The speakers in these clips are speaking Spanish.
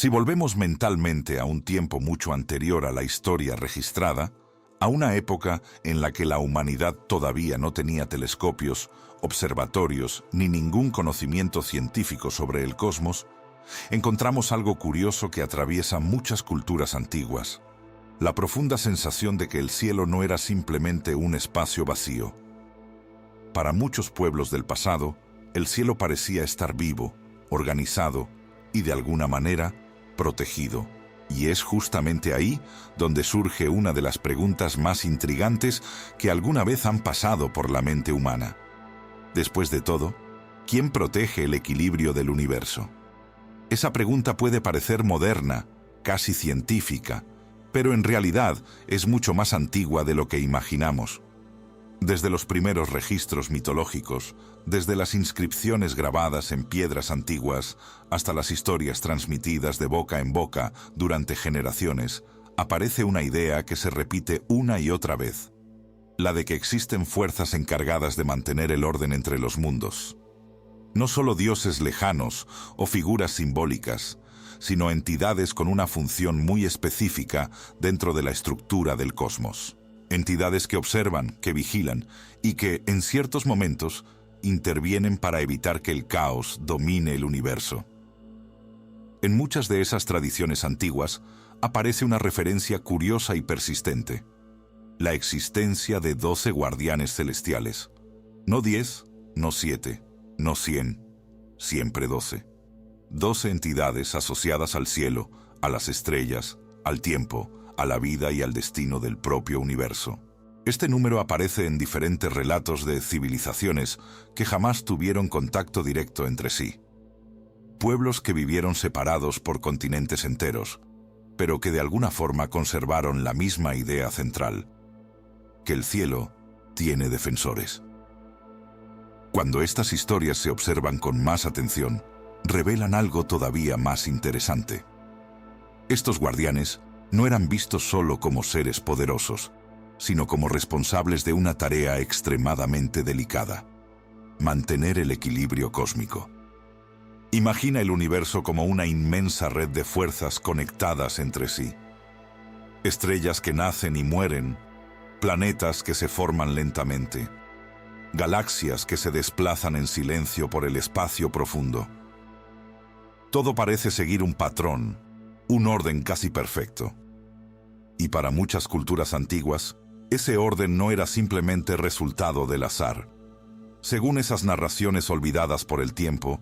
Si volvemos mentalmente a un tiempo mucho anterior a la historia registrada, a una época en la que la humanidad todavía no tenía telescopios, observatorios ni ningún conocimiento científico sobre el cosmos, encontramos algo curioso que atraviesa muchas culturas antiguas: la profunda sensación de que el cielo no era simplemente un espacio vacío. Para muchos pueblos del pasado, el cielo parecía estar vivo, organizado y, de alguna manera, protegido. Y es justamente ahí donde surge una de las preguntas más intrigantes que alguna vez han pasado por la mente humana. Después de todo, ¿quién protege el equilibrio del universo? Esa pregunta puede parecer moderna, casi científica, pero en realidad es mucho más antigua de lo que imaginamos. Desde los primeros registros mitológicos, desde las inscripciones grabadas en piedras antiguas, hasta las historias transmitidas de boca en boca durante generaciones, aparece una idea que se repite una y otra vez: la de que existen fuerzas encargadas de mantener el orden entre los mundos. No solo dioses lejanos o figuras simbólicas, sino entidades con una función muy específica dentro de la estructura del cosmos. Entidades que observan, que vigilan y que, en ciertos momentos, intervienen para evitar que el caos domine el universo. En muchas de esas tradiciones antiguas aparece una referencia curiosa y persistente: la existencia de 12 guardianes celestiales. No 10, no 7, no 100, siempre 12. 12 entidades asociadas al cielo, a las estrellas, al tiempo, a la vida y al destino del propio universo. Este número aparece en diferentes relatos de civilizaciones que jamás tuvieron contacto directo entre sí. Pueblos que vivieron separados por continentes enteros, pero que de alguna forma conservaron la misma idea central: que el cielo tiene defensores. Cuando estas historias se observan con más atención, revelan algo todavía más interesante. Estos guardianes no eran vistos solo como seres poderosos, sino como responsables de una tarea extremadamente delicada: mantener el equilibrio cósmico. Imagina el universo como una inmensa red de fuerzas conectadas entre sí. Estrellas que nacen y mueren, planetas que se forman lentamente, galaxias que se desplazan en silencio por el espacio profundo. Todo parece seguir un patrón, un orden casi perfecto. Y para muchas culturas antiguas, ese orden no era simplemente resultado del azar. Según esas narraciones olvidadas por el tiempo,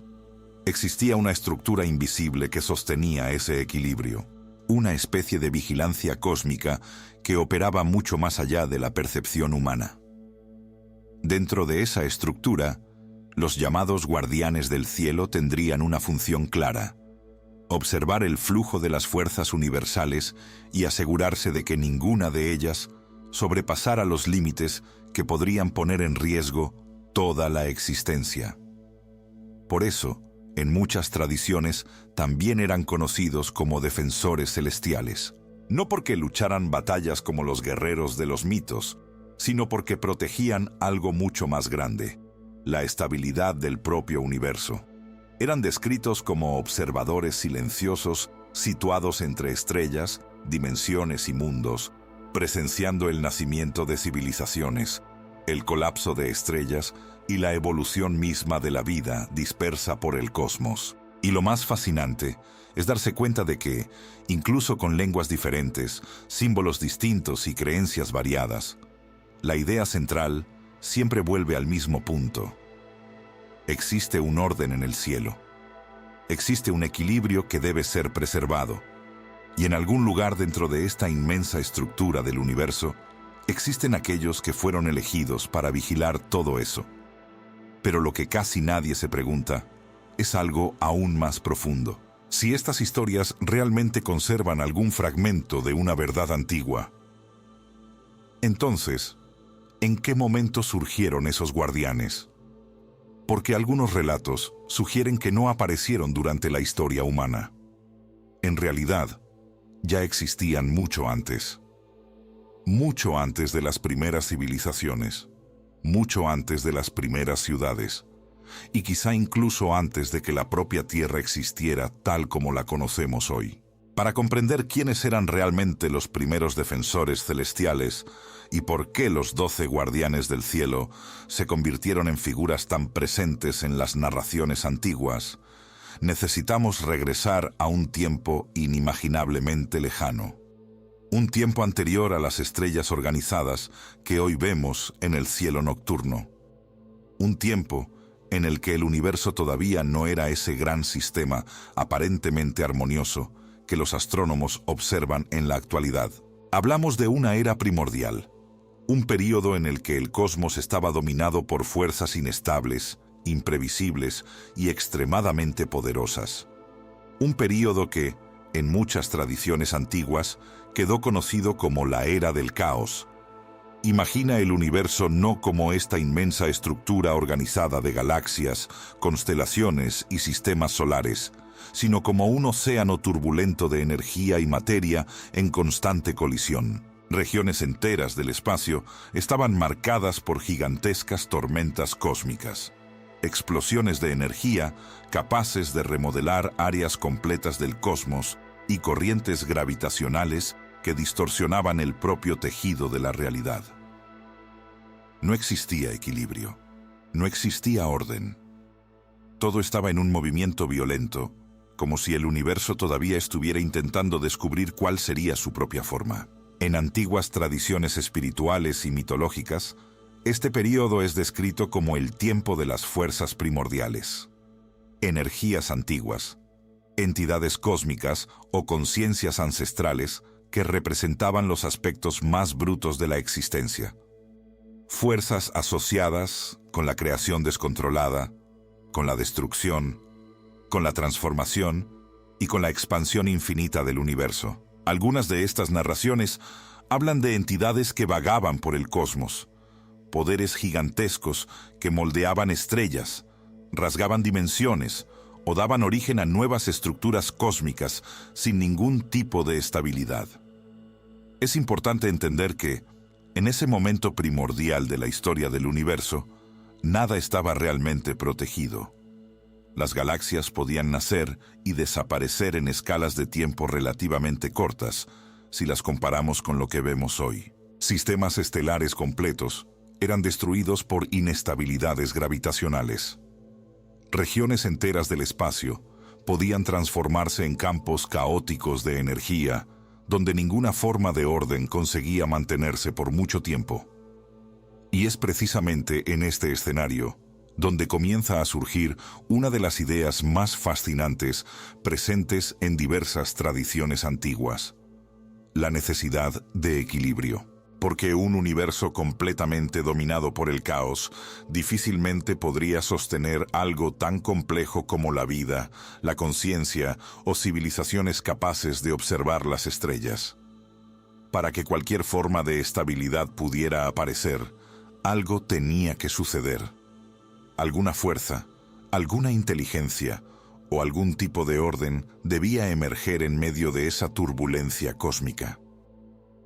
existía una estructura invisible que sostenía ese equilibrio, una especie de vigilancia cósmica que operaba mucho más allá de la percepción humana. Dentro de esa estructura, los llamados guardianes del cielo tendrían una función clara: observar el flujo de las fuerzas universales y asegurarse de que ninguna de ellas sobrepasara los límites que podrían poner en riesgo toda la existencia. Por eso, en muchas tradiciones también eran conocidos como defensores celestiales, no porque lucharan batallas como los guerreros de los mitos, sino porque protegían algo mucho más grande: la estabilidad del propio universo. Eran descritos como observadores silenciosos situados entre estrellas, dimensiones y mundos, presenciando el nacimiento de civilizaciones, el colapso de estrellas y la evolución misma de la vida dispersa por el cosmos. Y lo más fascinante es darse cuenta de que, incluso con lenguas diferentes, símbolos distintos y creencias variadas, la idea central siempre vuelve al mismo punto: existe un orden en el cielo. Existe un equilibrio que debe ser preservado. Y en algún lugar dentro de esta inmensa estructura del universo, existen aquellos que fueron elegidos para vigilar todo eso. Pero lo que casi nadie se pregunta es algo aún más profundo: si estas historias realmente conservan algún fragmento de una verdad antigua. Entonces, ¿en qué momento surgieron esos guardianes? Porque algunos relatos sugieren que no aparecieron durante la historia humana. En realidad, ya existían mucho antes de las primeras civilizaciones, mucho antes de las primeras ciudades, y quizá incluso antes de que la propia Tierra existiera tal como la conocemos hoy. Para comprender quiénes eran realmente los primeros defensores celestiales y por qué los 12 guardianes del cielo se convirtieron en figuras tan presentes en las narraciones antiguas, necesitamos regresar a un tiempo inimaginablemente lejano. Un tiempo anterior a las estrellas organizadas que hoy vemos en el cielo nocturno. Un tiempo en el que el universo todavía no era ese gran sistema aparentemente armonioso que los astrónomos observan en la actualidad. Hablamos de una era primordial, un período en el que el cosmos estaba dominado por fuerzas inestables, imprevisibles y extremadamente poderosas. Un período que, en muchas tradiciones antiguas, quedó conocido como la Era del Caos. Imagina el universo no como esta inmensa estructura organizada de galaxias, constelaciones y sistemas solares, sino como un océano turbulento de energía y materia en constante colisión. Regiones enteras del espacio estaban marcadas por gigantescas tormentas cósmicas. Explosiones de energía capaces de remodelar áreas completas del cosmos y corrientes gravitacionales que distorsionaban el propio tejido de la realidad. No existía equilibrio, no existía orden. Todo estaba en un movimiento violento, como si el universo todavía estuviera intentando descubrir cuál sería su propia forma. En antiguas tradiciones espirituales y mitológicas, este período es descrito como el tiempo de las fuerzas primordiales. Energías antiguas, entidades cósmicas o conciencias ancestrales que representaban los aspectos más brutos de la existencia. Fuerzas asociadas con la creación descontrolada, con la destrucción, con la transformación y con la expansión infinita del universo. Algunas de estas narraciones hablan de entidades que vagaban por el cosmos, poderes gigantescos que moldeaban estrellas, rasgaban dimensiones o daban origen a nuevas estructuras cósmicas sin ningún tipo de estabilidad. Es importante entender que, en ese momento primordial de la historia del universo, nada estaba realmente protegido. Las galaxias podían nacer y desaparecer en escalas de tiempo relativamente cortas, si las comparamos con lo que vemos hoy. Sistemas estelares completos eran destruidos por inestabilidades gravitacionales. Regiones enteras del espacio podían transformarse en campos caóticos de energía, donde ninguna forma de orden conseguía mantenerse por mucho tiempo. Y es precisamente en este escenario donde comienza a surgir una de las ideas más fascinantes presentes en diversas tradiciones antiguas: la necesidad de equilibrio. Porque un universo completamente dominado por el caos difícilmente podría sostener algo tan complejo como la vida, la conciencia o civilizaciones capaces de observar las estrellas. Para que cualquier forma de estabilidad pudiera aparecer, algo tenía que suceder. Alguna fuerza, alguna inteligencia o algún tipo de orden debía emerger en medio de esa turbulencia cósmica.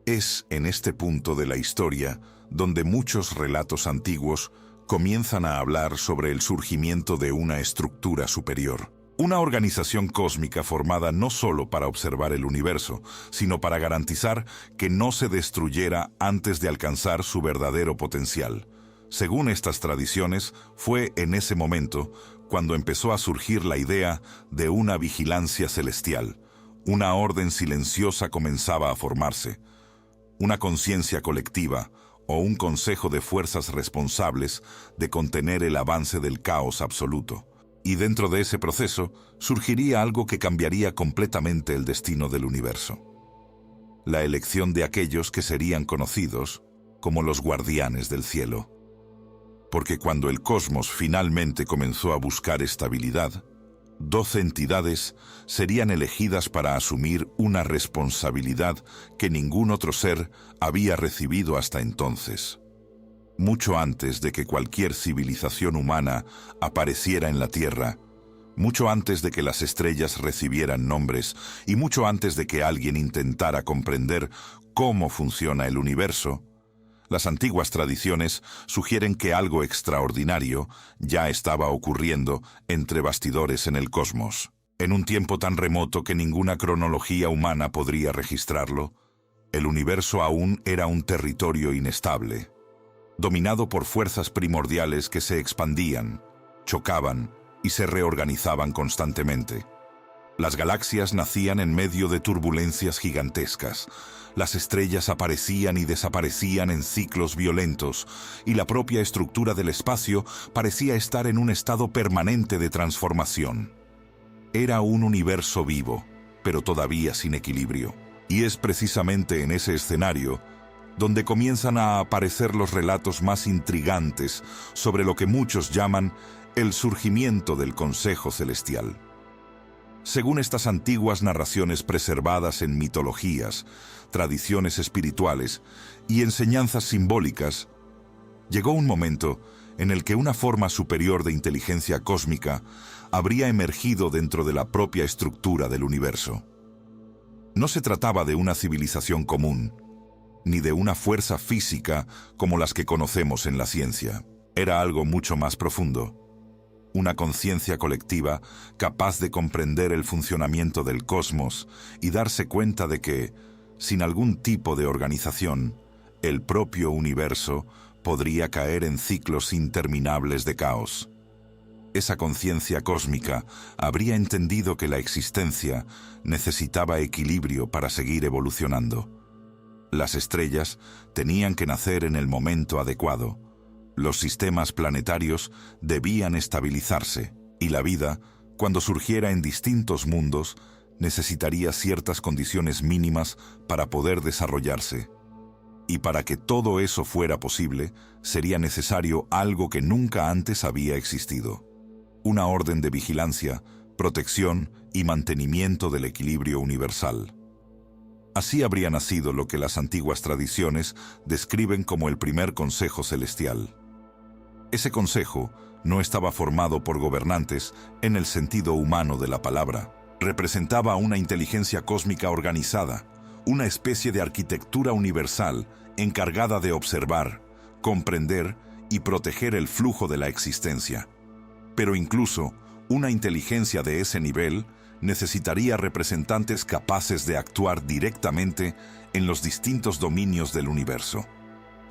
Es en este punto de la historia donde muchos relatos antiguos comienzan a hablar sobre el surgimiento de una estructura superior. Una organización cósmica formada no solo para observar el universo, sino para garantizar que no se destruyera antes de alcanzar su verdadero potencial. Según estas tradiciones, fue en ese momento cuando empezó a surgir la idea de una vigilancia celestial. Una orden silenciosa comenzaba a formarse. Una conciencia colectiva o un consejo de fuerzas responsables de contener el avance del caos absoluto. Y dentro de ese proceso surgiría algo que cambiaría completamente el destino del universo: la elección de aquellos que serían conocidos como los guardianes del cielo. Porque cuando el cosmos finalmente comenzó a buscar estabilidad, 12 entidades serían elegidas para asumir una responsabilidad que ningún otro ser había recibido hasta entonces. Mucho antes de que cualquier civilización humana apareciera en la Tierra, mucho antes de que las estrellas recibieran nombres y mucho antes de que alguien intentara comprender cómo funciona el universo, Las antiguas tradiciones sugieren que algo extraordinario ya estaba ocurriendo entre bastidores en el cosmos. En un tiempo tan remoto que ninguna cronología humana podría registrarlo, el universo aún era un territorio inestable, dominado por fuerzas primordiales que se expandían, chocaban y se reorganizaban constantemente. Las galaxias nacían en medio de turbulencias gigantescas, las estrellas aparecían y desaparecían en ciclos violentos, y la propia estructura del espacio parecía estar en un estado permanente de transformación. Era un universo vivo, pero todavía sin equilibrio. Y es precisamente en ese escenario donde comienzan a aparecer los relatos más intrigantes sobre lo que muchos llaman el surgimiento del Consejo Celestial. Según estas antiguas narraciones preservadas en mitologías, tradiciones espirituales y enseñanzas simbólicas, llegó un momento en el que una forma superior de inteligencia cósmica habría emergido dentro de la propia estructura del universo. No se trataba de una civilización común, ni de una fuerza física como las que conocemos en la ciencia. Era algo mucho más profundo. Una conciencia colectiva capaz de comprender el funcionamiento del cosmos y darse cuenta de que, sin algún tipo de organización, el propio universo podría caer en ciclos interminables de caos. Esa conciencia cósmica habría entendido que la existencia necesitaba equilibrio para seguir evolucionando. Las estrellas tenían que nacer en el momento adecuado. Los sistemas planetarios debían estabilizarse, y la vida, cuando surgiera en distintos mundos, necesitaría ciertas condiciones mínimas para poder desarrollarse. Y para que todo eso fuera posible, sería necesario algo que nunca antes había existido: una orden de vigilancia, protección y mantenimiento del equilibrio universal. Así habría nacido lo que las antiguas tradiciones describen como el primer Consejo Celestial. Ese consejo no estaba formado por gobernantes en el sentido humano de la palabra. Representaba una inteligencia cósmica organizada, una especie de arquitectura universal encargada de observar, comprender y proteger el flujo de la existencia. Pero incluso una inteligencia de ese nivel necesitaría representantes capaces de actuar directamente en los distintos dominios del universo.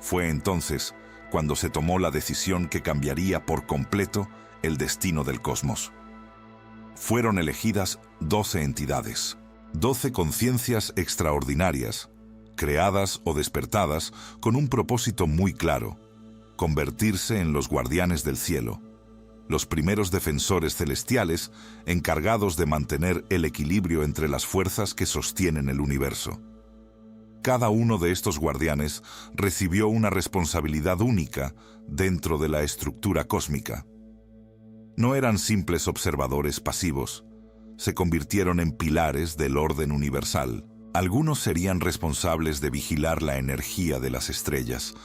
Fue entonces cuando se tomó la decisión que cambiaría por completo el destino del cosmos. Fueron elegidas 12 entidades, 12 conciencias extraordinarias, creadas o despertadas con un propósito muy claro: convertirse en los guardianes del cielo, los primeros defensores celestiales encargados de mantener el equilibrio entre las fuerzas que sostienen el universo. Cada uno de estos guardianes recibió una responsabilidad única dentro de la estructura cósmica. No eran simples observadores pasivos, se convirtieron en pilares del orden universal. Algunos serían responsables de vigilar la energía de las estrellas,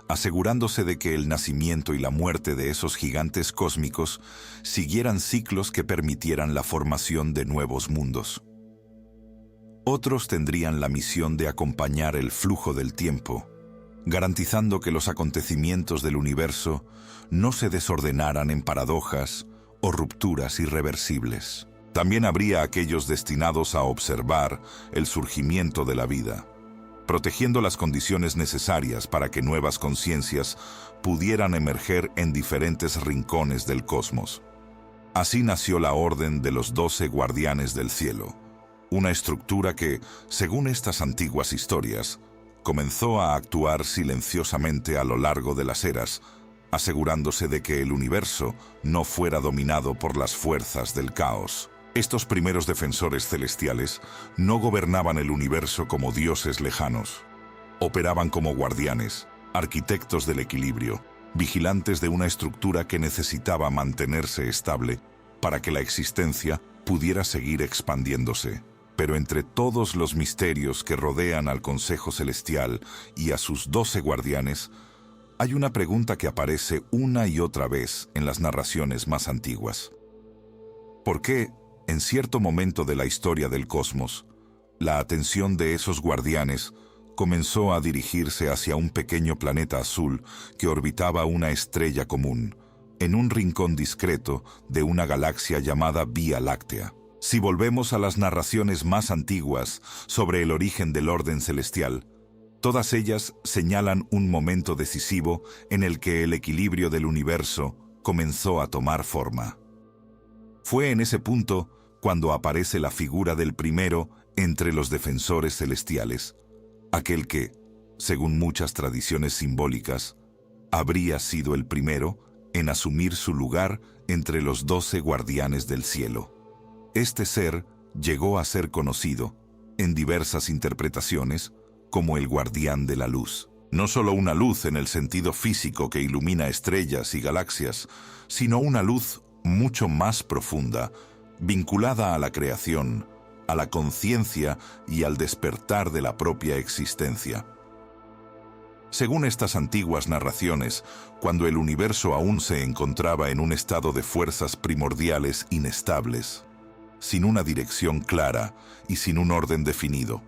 asegurándose de que el nacimiento y la muerte de esos gigantes cósmicos siguieran ciclos que permitieran la formación de nuevos mundos. Otros tendrían la misión de acompañar el flujo del tiempo, garantizando que los acontecimientos del universo no se desordenaran en paradojas o rupturas irreversibles. También habría aquellos destinados a observar el surgimiento de la vida, protegiendo las condiciones necesarias para que nuevas conciencias pudieran emerger en diferentes rincones del cosmos. Así nació la Orden de los 12 Guardianes del Cielo, una estructura que, según estas antiguas historias, comenzó a actuar silenciosamente a lo largo de las eras, asegurándose de que el universo no fuera dominado por las fuerzas del caos. Estos primeros defensores celestiales no gobernaban el universo como dioses lejanos. Operaban como guardianes, arquitectos del equilibrio, vigilantes de una estructura que necesitaba mantenerse estable para que la existencia pudiera seguir expandiéndose. Pero entre todos los misterios que rodean al Consejo Celestial y a sus 12 guardianes, hay una pregunta que aparece una y otra vez en las narraciones más antiguas. ¿Por qué, en cierto momento de la historia del cosmos, la atención de esos guardianes comenzó a dirigirse hacia un pequeño planeta azul que orbitaba una estrella común, en un rincón discreto de una galaxia llamada Vía Láctea. Si volvemos a las narraciones más antiguas sobre el origen del orden celestial, todas ellas señalan un momento decisivo en el que el equilibrio del universo comenzó a tomar forma. Fue en ese punto cuando aparece la figura del primero entre los defensores celestiales, aquel que, según muchas tradiciones simbólicas, habría sido el primero en asumir su lugar entre los 12 guardianes del cielo. Este ser llegó a ser conocido, en diversas interpretaciones, como el guardián de la luz. No solo una luz en el sentido físico que ilumina estrellas y galaxias, sino una luz mucho más profunda, vinculada a la creación, a la conciencia y al despertar de la propia existencia. Según estas antiguas narraciones, cuando el universo aún se encontraba en un estado de fuerzas primordiales inestables, sin una dirección clara y sin un orden definido,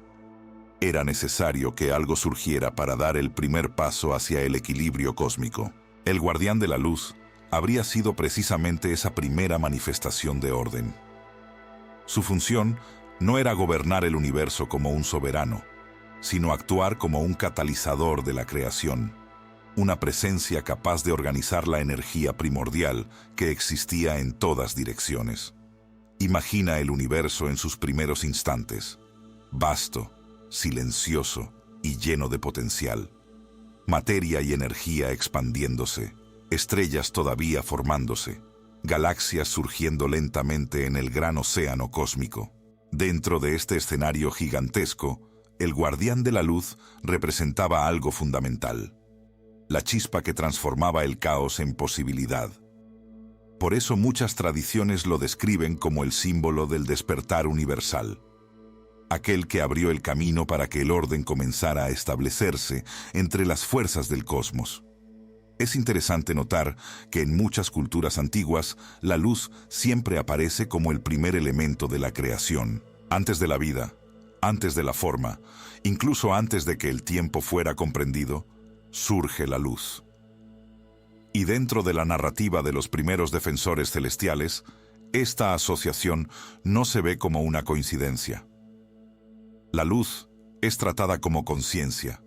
era necesario que algo surgiera para dar el primer paso hacia el equilibrio cósmico. El guardián de la luz habría sido precisamente esa primera manifestación de orden. Su función no era gobernar el universo como un soberano, sino actuar como un catalizador de la creación, una presencia capaz de organizar la energía primordial que existía en todas direcciones. Imagina el universo en sus primeros instantes, vasto, silencioso y lleno de potencial. Materia y energía expandiéndose, estrellas todavía formándose, galaxias surgiendo lentamente en el gran océano cósmico. Dentro de este escenario gigantesco, el guardián de la luz representaba algo fundamental, la chispa que transformaba el caos en posibilidad. Por eso muchas tradiciones lo describen como el símbolo del despertar universal, aquel que abrió el camino para que el orden comenzara a establecerse entre las fuerzas del cosmos. Es interesante notar que en muchas culturas antiguas, la luz siempre aparece como el primer elemento de la creación, antes de la vida, antes de la forma, incluso antes de que el tiempo fuera comprendido, surge la luz. Y dentro de la narrativa de los primeros defensores celestiales, esta asociación no se ve como una coincidencia. La luz es tratada como conciencia,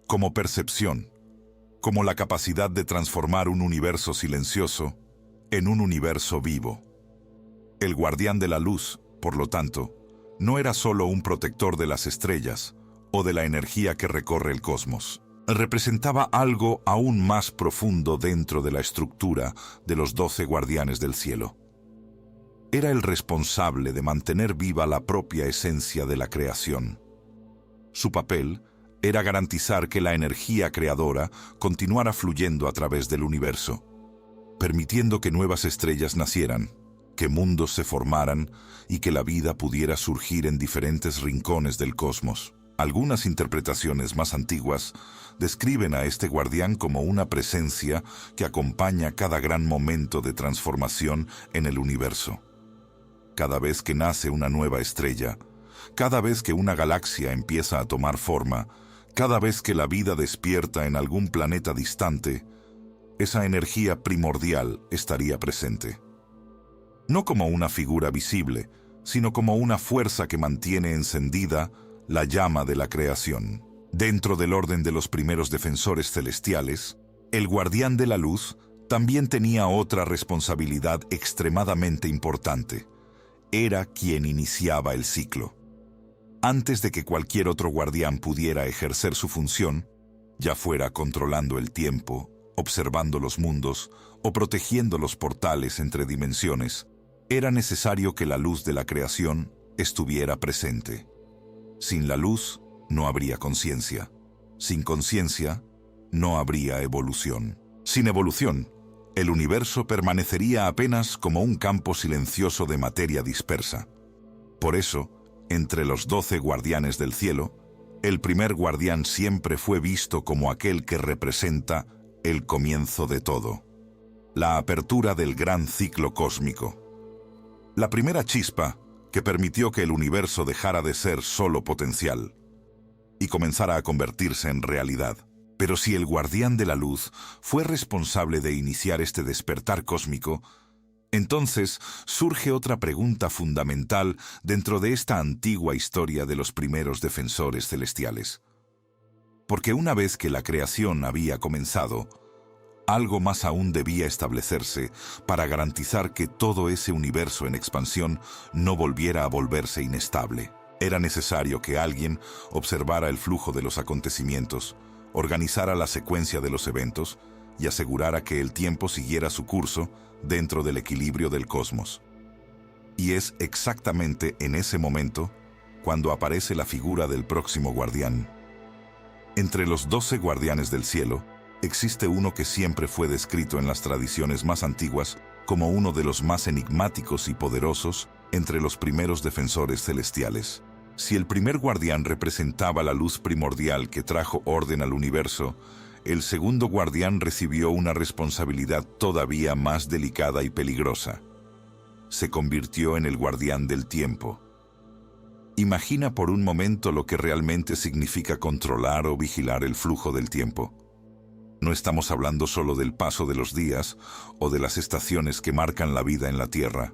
como percepción, como la capacidad de transformar un universo silencioso en un universo vivo. El guardián de la luz, por lo tanto, no era solo un protector de las estrellas o de la energía que recorre el cosmos. Representaba algo aún más profundo dentro de la estructura de los 12 guardianes del cielo. Era el responsable de mantener viva la propia esencia de la creación. Su papel era garantizar que la energía creadora continuara fluyendo a través del universo, permitiendo que nuevas estrellas nacieran, que mundos se formaran y que la vida pudiera surgir en diferentes rincones del cosmos. Algunas interpretaciones más antiguas describen a este guardián como una presencia que acompaña cada gran momento de transformación en el universo. Cada vez que nace una nueva estrella, cada vez que una galaxia empieza a tomar forma, cada vez que la vida despierta en algún planeta distante, esa energía primordial estaría presente. No como una figura visible, sino como una fuerza que mantiene encendida la llama de la creación. Dentro del orden de los primeros defensores celestiales, el guardián de la luz también tenía otra responsabilidad extremadamente importante. Era quien iniciaba el ciclo. Antes de que cualquier otro guardián pudiera ejercer su función, ya fuera controlando el tiempo, observando los mundos o protegiendo los portales entre dimensiones, era necesario que la luz de la creación estuviera presente. Sin la luz, no habría conciencia. Sin conciencia, no habría evolución. Sin evolución, el universo permanecería apenas como un campo silencioso de materia dispersa. Por eso, entre los 12 guardianes del cielo, el primer guardián siempre fue visto como aquel que representa el comienzo de todo, la apertura del gran ciclo cósmico. La primera chispa que permitió que el universo dejara de ser solo potencial. y comenzara a convertirse en realidad. Pero si el guardián de la luz fue responsable de iniciar este despertar cósmico, entonces surge otra pregunta fundamental dentro de esta antigua historia de los primeros defensores celestiales. Porque una vez que la creación había comenzado, algo más aún debía establecerse para garantizar que todo ese universo en expansión no volviera a volverse inestable. Era necesario que alguien observara el flujo de los acontecimientos, organizara la secuencia de los eventos y asegurara que el tiempo siguiera su curso dentro del equilibrio del cosmos. Y es exactamente en ese momento cuando aparece la figura del próximo guardián. Entre los 12 guardianes del cielo, existe uno que siempre fue descrito en las tradiciones más antiguas como uno de los más enigmáticos y poderosos entre los primeros defensores celestiales. Si el primer guardián representaba la luz primordial que trajo orden al universo, el segundo guardián recibió una responsabilidad todavía más delicada y peligrosa. Se convirtió en el guardián del tiempo. Imagina por un momento lo que realmente significa controlar o vigilar el flujo del tiempo. No estamos hablando solo del paso de los días o de las estaciones que marcan la vida en la Tierra.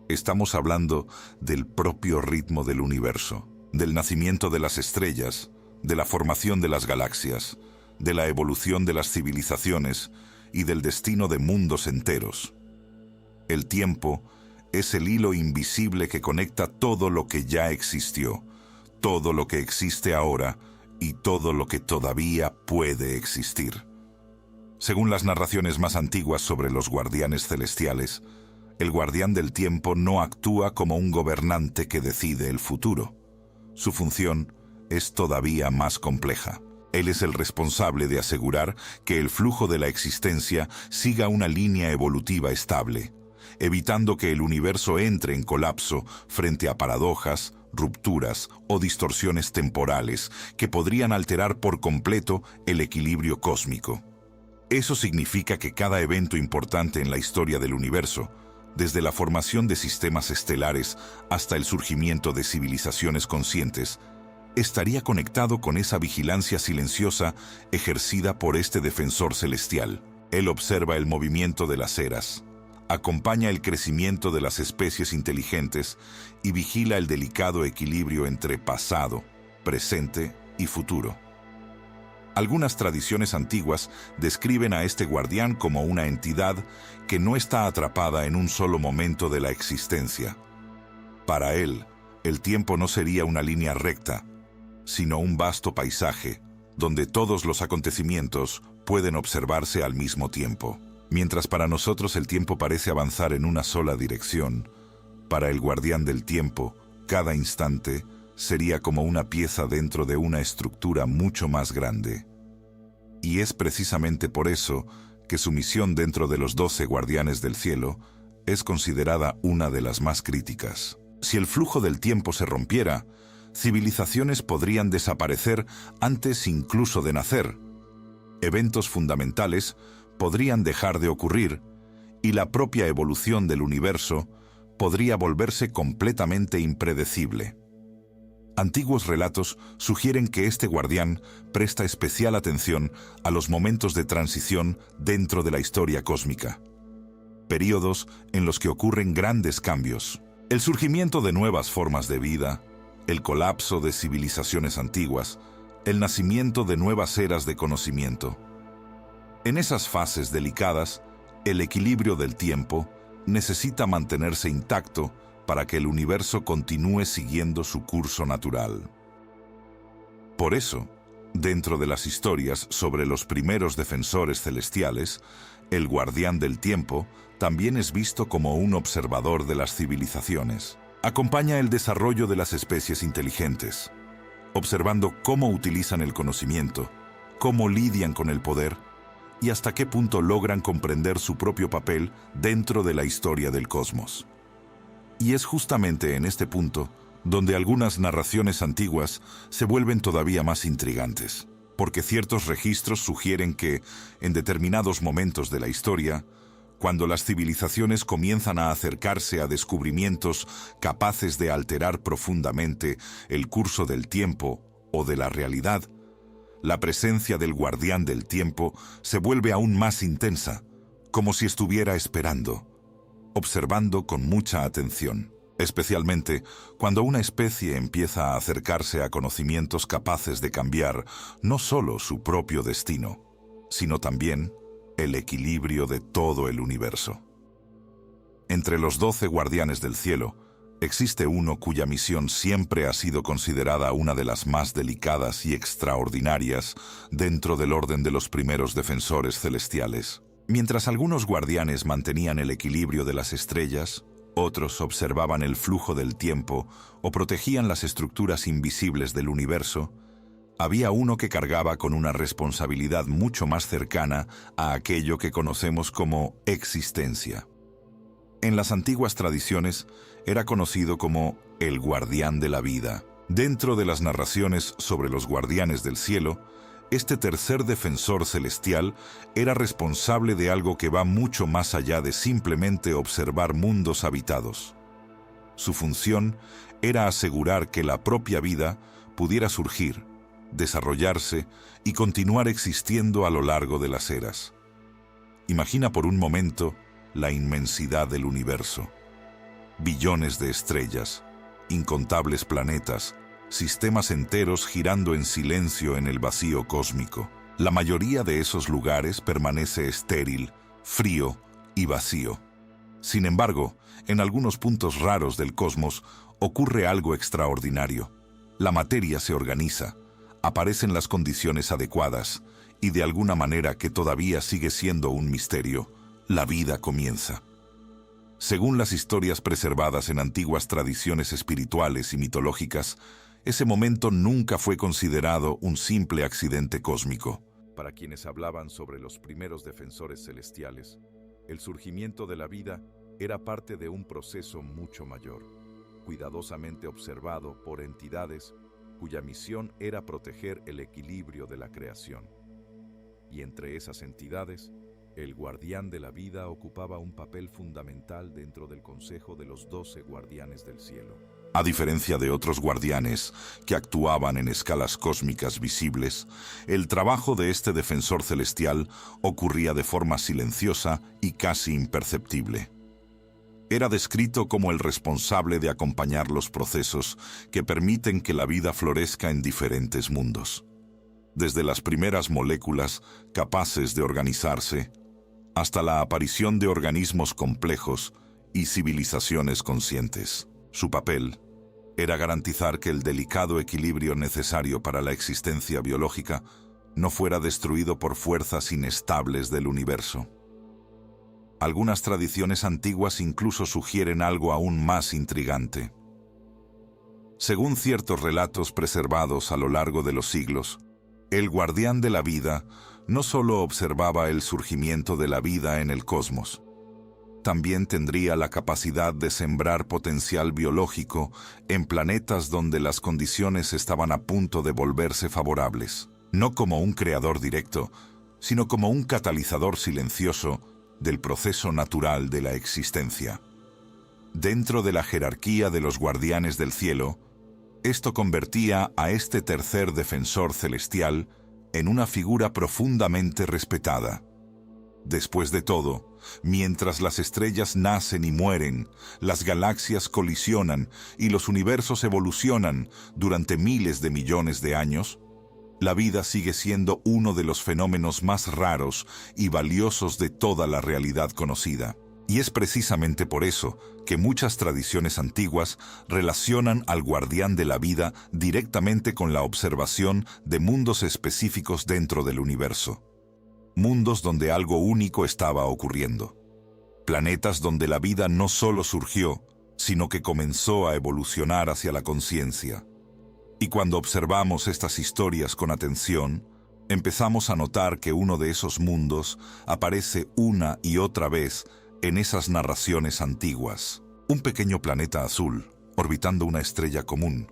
Estamos hablando del propio ritmo del universo, del nacimiento de las estrellas, de la formación de las galaxias, de la evolución de las civilizaciones y del destino de mundos enteros. El tiempo es el hilo invisible que conecta todo lo que ya existió, todo lo que existe ahora y todo lo que todavía puede existir. Según las narraciones más antiguas sobre los guardianes celestiales, el guardián del tiempo no actúa como un gobernante que decide el futuro. Su función es todavía más compleja. Él es el responsable de asegurar que el flujo de la existencia siga una línea evolutiva estable, evitando que el universo entre en colapso frente a paradojas, rupturas o distorsiones temporales que podrían alterar por completo el equilibrio cósmico. Eso significa que cada evento importante en la historia del universo, desde la formación de sistemas estelares hasta el surgimiento de civilizaciones conscientes, estaría conectado con esa vigilancia silenciosa ejercida por este defensor celestial. Él observa el movimiento de las eras, acompaña el crecimiento de las especies inteligentes y vigila el delicado equilibrio entre pasado, presente y futuro. Algunas tradiciones antiguas describen a este guardián como una entidad que no está atrapada en un solo momento de la existencia. Para él, el tiempo no sería una línea recta, sino un vasto paisaje, donde todos los acontecimientos pueden observarse al mismo tiempo. Mientras para nosotros el tiempo parece avanzar en una sola dirección, para el guardián del tiempo, cada instante sería como una pieza dentro de una estructura mucho más grande. Y es precisamente por eso que su misión dentro de los 12 guardianes del cielo es considerada una de las más críticas. Si el flujo del tiempo se rompiera, civilizaciones podrían desaparecer antes incluso de nacer. Eventos fundamentales podrían dejar de ocurrir y la propia evolución del universo podría volverse completamente impredecible. Antiguos relatos sugieren que este guardián presta especial atención a los momentos de transición dentro de la historia cósmica. Períodos en los que ocurren grandes cambios. El surgimiento de nuevas formas de vida, el colapso de civilizaciones antiguas, el nacimiento de nuevas eras de conocimiento. En esas fases delicadas, el equilibrio del tiempo necesita mantenerse intacto para que el universo continúe siguiendo su curso natural. Por eso, dentro de las historias sobre los primeros defensores celestiales, el guardián del tiempo también es visto como un observador de las civilizaciones. Acompaña el desarrollo de las especies inteligentes, observando cómo utilizan el conocimiento, cómo lidian con el poder y hasta qué punto logran comprender su propio papel dentro de la historia del cosmos. Y es justamente en este punto donde algunas narraciones antiguas se vuelven todavía más intrigantes, porque ciertos registros sugieren que, en determinados momentos de la historia, cuando las civilizaciones comienzan a acercarse a descubrimientos capaces de alterar profundamente el curso del tiempo o de la realidad, la presencia del guardián del tiempo se vuelve aún más intensa, como si estuviera esperando, observando con mucha atención, especialmente cuando una especie empieza a acercarse a conocimientos capaces de cambiar no solo su propio destino, sino también el equilibrio de todo el universo. Entre los 12 guardianes del cielo, existe uno cuya misión siempre ha sido considerada una de las más delicadas y extraordinarias dentro del orden de los primeros defensores celestiales. Mientras algunos guardianes mantenían el equilibrio de las estrellas, otros observaban el flujo del tiempo o protegían las estructuras invisibles del universo, había uno que cargaba con una responsabilidad mucho más cercana a aquello que conocemos como existencia. En las antiguas tradiciones era conocido como el guardián de la vida. Dentro de las narraciones sobre los guardianes del cielo, este tercer defensor celestial era responsable de algo que va mucho más allá de simplemente observar mundos habitados. Su función era asegurar que la propia vida pudiera surgir, desarrollarse y continuar existiendo a lo largo de las eras. Imagina por un momento la inmensidad del universo. Billones de estrellas, incontables planetas, sistemas enteros girando en silencio en el vacío cósmico. La mayoría de esos lugares permanece estéril, frío y vacío. Sin embargo, en algunos puntos raros del cosmos ocurre algo extraordinario. La materia se organiza, aparecen las condiciones adecuadas y de alguna manera que todavía sigue siendo un misterio, la vida comienza. Según las historias preservadas en antiguas tradiciones espirituales y mitológicas, ese momento nunca fue considerado un simple accidente cósmico. Para quienes hablaban sobre los primeros defensores celestiales, el surgimiento de la vida era parte de un proceso mucho mayor, cuidadosamente observado por entidades cuya misión era proteger el equilibrio de la creación. Y entre esas entidades, el guardián de la vida ocupaba un papel fundamental dentro del consejo de los 12 guardianes del cielo. A diferencia de otros guardianes que actuaban en escalas cósmicas visibles, el trabajo de este defensor celestial ocurría de forma silenciosa y casi imperceptible. Era descrito como el responsable de acompañar los procesos que permiten que la vida florezca en diferentes mundos. Desde las primeras moléculas capaces de organizarse, hasta la aparición de organismos complejos y civilizaciones conscientes. Su papel era garantizar que el delicado equilibrio necesario para la existencia biológica no fuera destruido por fuerzas inestables del universo. Algunas tradiciones antiguas incluso sugieren algo aún más intrigante. Según ciertos relatos preservados a lo largo de los siglos, el guardián de la vida no solo observaba el surgimiento de la vida en el cosmos, también tendría la capacidad de sembrar potencial biológico en planetas donde las condiciones estaban a punto de volverse favorables, no como un creador directo, sino como un catalizador silencioso del proceso natural de la existencia. Dentro de la jerarquía de los guardianes del cielo, esto convertía a este tercer defensor celestial en una figura profundamente respetada. Después de todo, mientras las estrellas nacen y mueren, las galaxias colisionan y los universos evolucionan durante miles de millones de años, la vida sigue siendo uno de los fenómenos más raros y valiosos de toda la realidad conocida. Y es precisamente por eso que muchas tradiciones antiguas relacionan al guardián de la vida directamente con la observación de mundos específicos dentro del universo. Mundos donde algo único estaba ocurriendo. Planetas donde la vida no solo surgió, sino que comenzó a evolucionar hacia la conciencia. Y cuando observamos estas historias con atención, empezamos a notar que uno de esos mundos aparece una y otra vez en esas narraciones antiguas. Un pequeño planeta azul, orbitando una estrella común,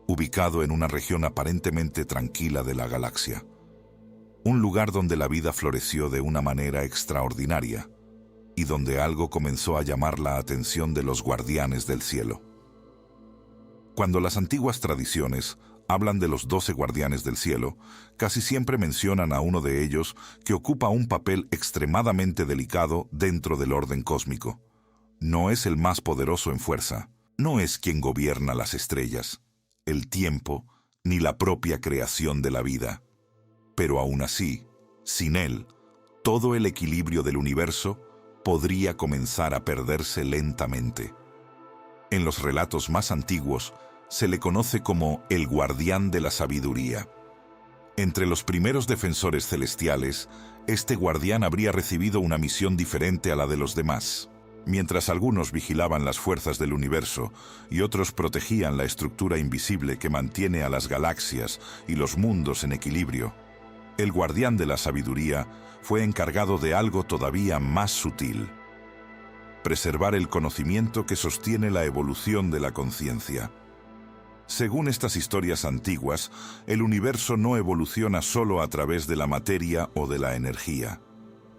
ubicado en una región aparentemente tranquila de la galaxia. Un lugar donde la vida floreció de una manera extraordinaria y donde algo comenzó a llamar la atención de los guardianes del cielo. Cuando las antiguas tradiciones hablan de los 12 guardianes del cielo, casi siempre mencionan a uno de ellos que ocupa un papel extremadamente delicado dentro del orden cósmico. No es el más poderoso en fuerza, no es quien gobierna las estrellas, el tiempo, ni la propia creación de la vida. Pero aún así, sin él, todo el equilibrio del universo podría comenzar a perderse lentamente. En los relatos más antiguos, se le conoce como el guardián de la sabiduría. Entre los primeros defensores celestiales, este guardián habría recibido una misión diferente a la de los demás. Mientras algunos vigilaban las fuerzas del universo y otros protegían la estructura invisible que mantiene a las galaxias y los mundos en equilibrio, el guardián de la sabiduría fue encargado de algo todavía más sutil: preservar el conocimiento que sostiene la evolución de la conciencia. Según estas historias antiguas, el universo no evoluciona solo a través de la materia o de la energía.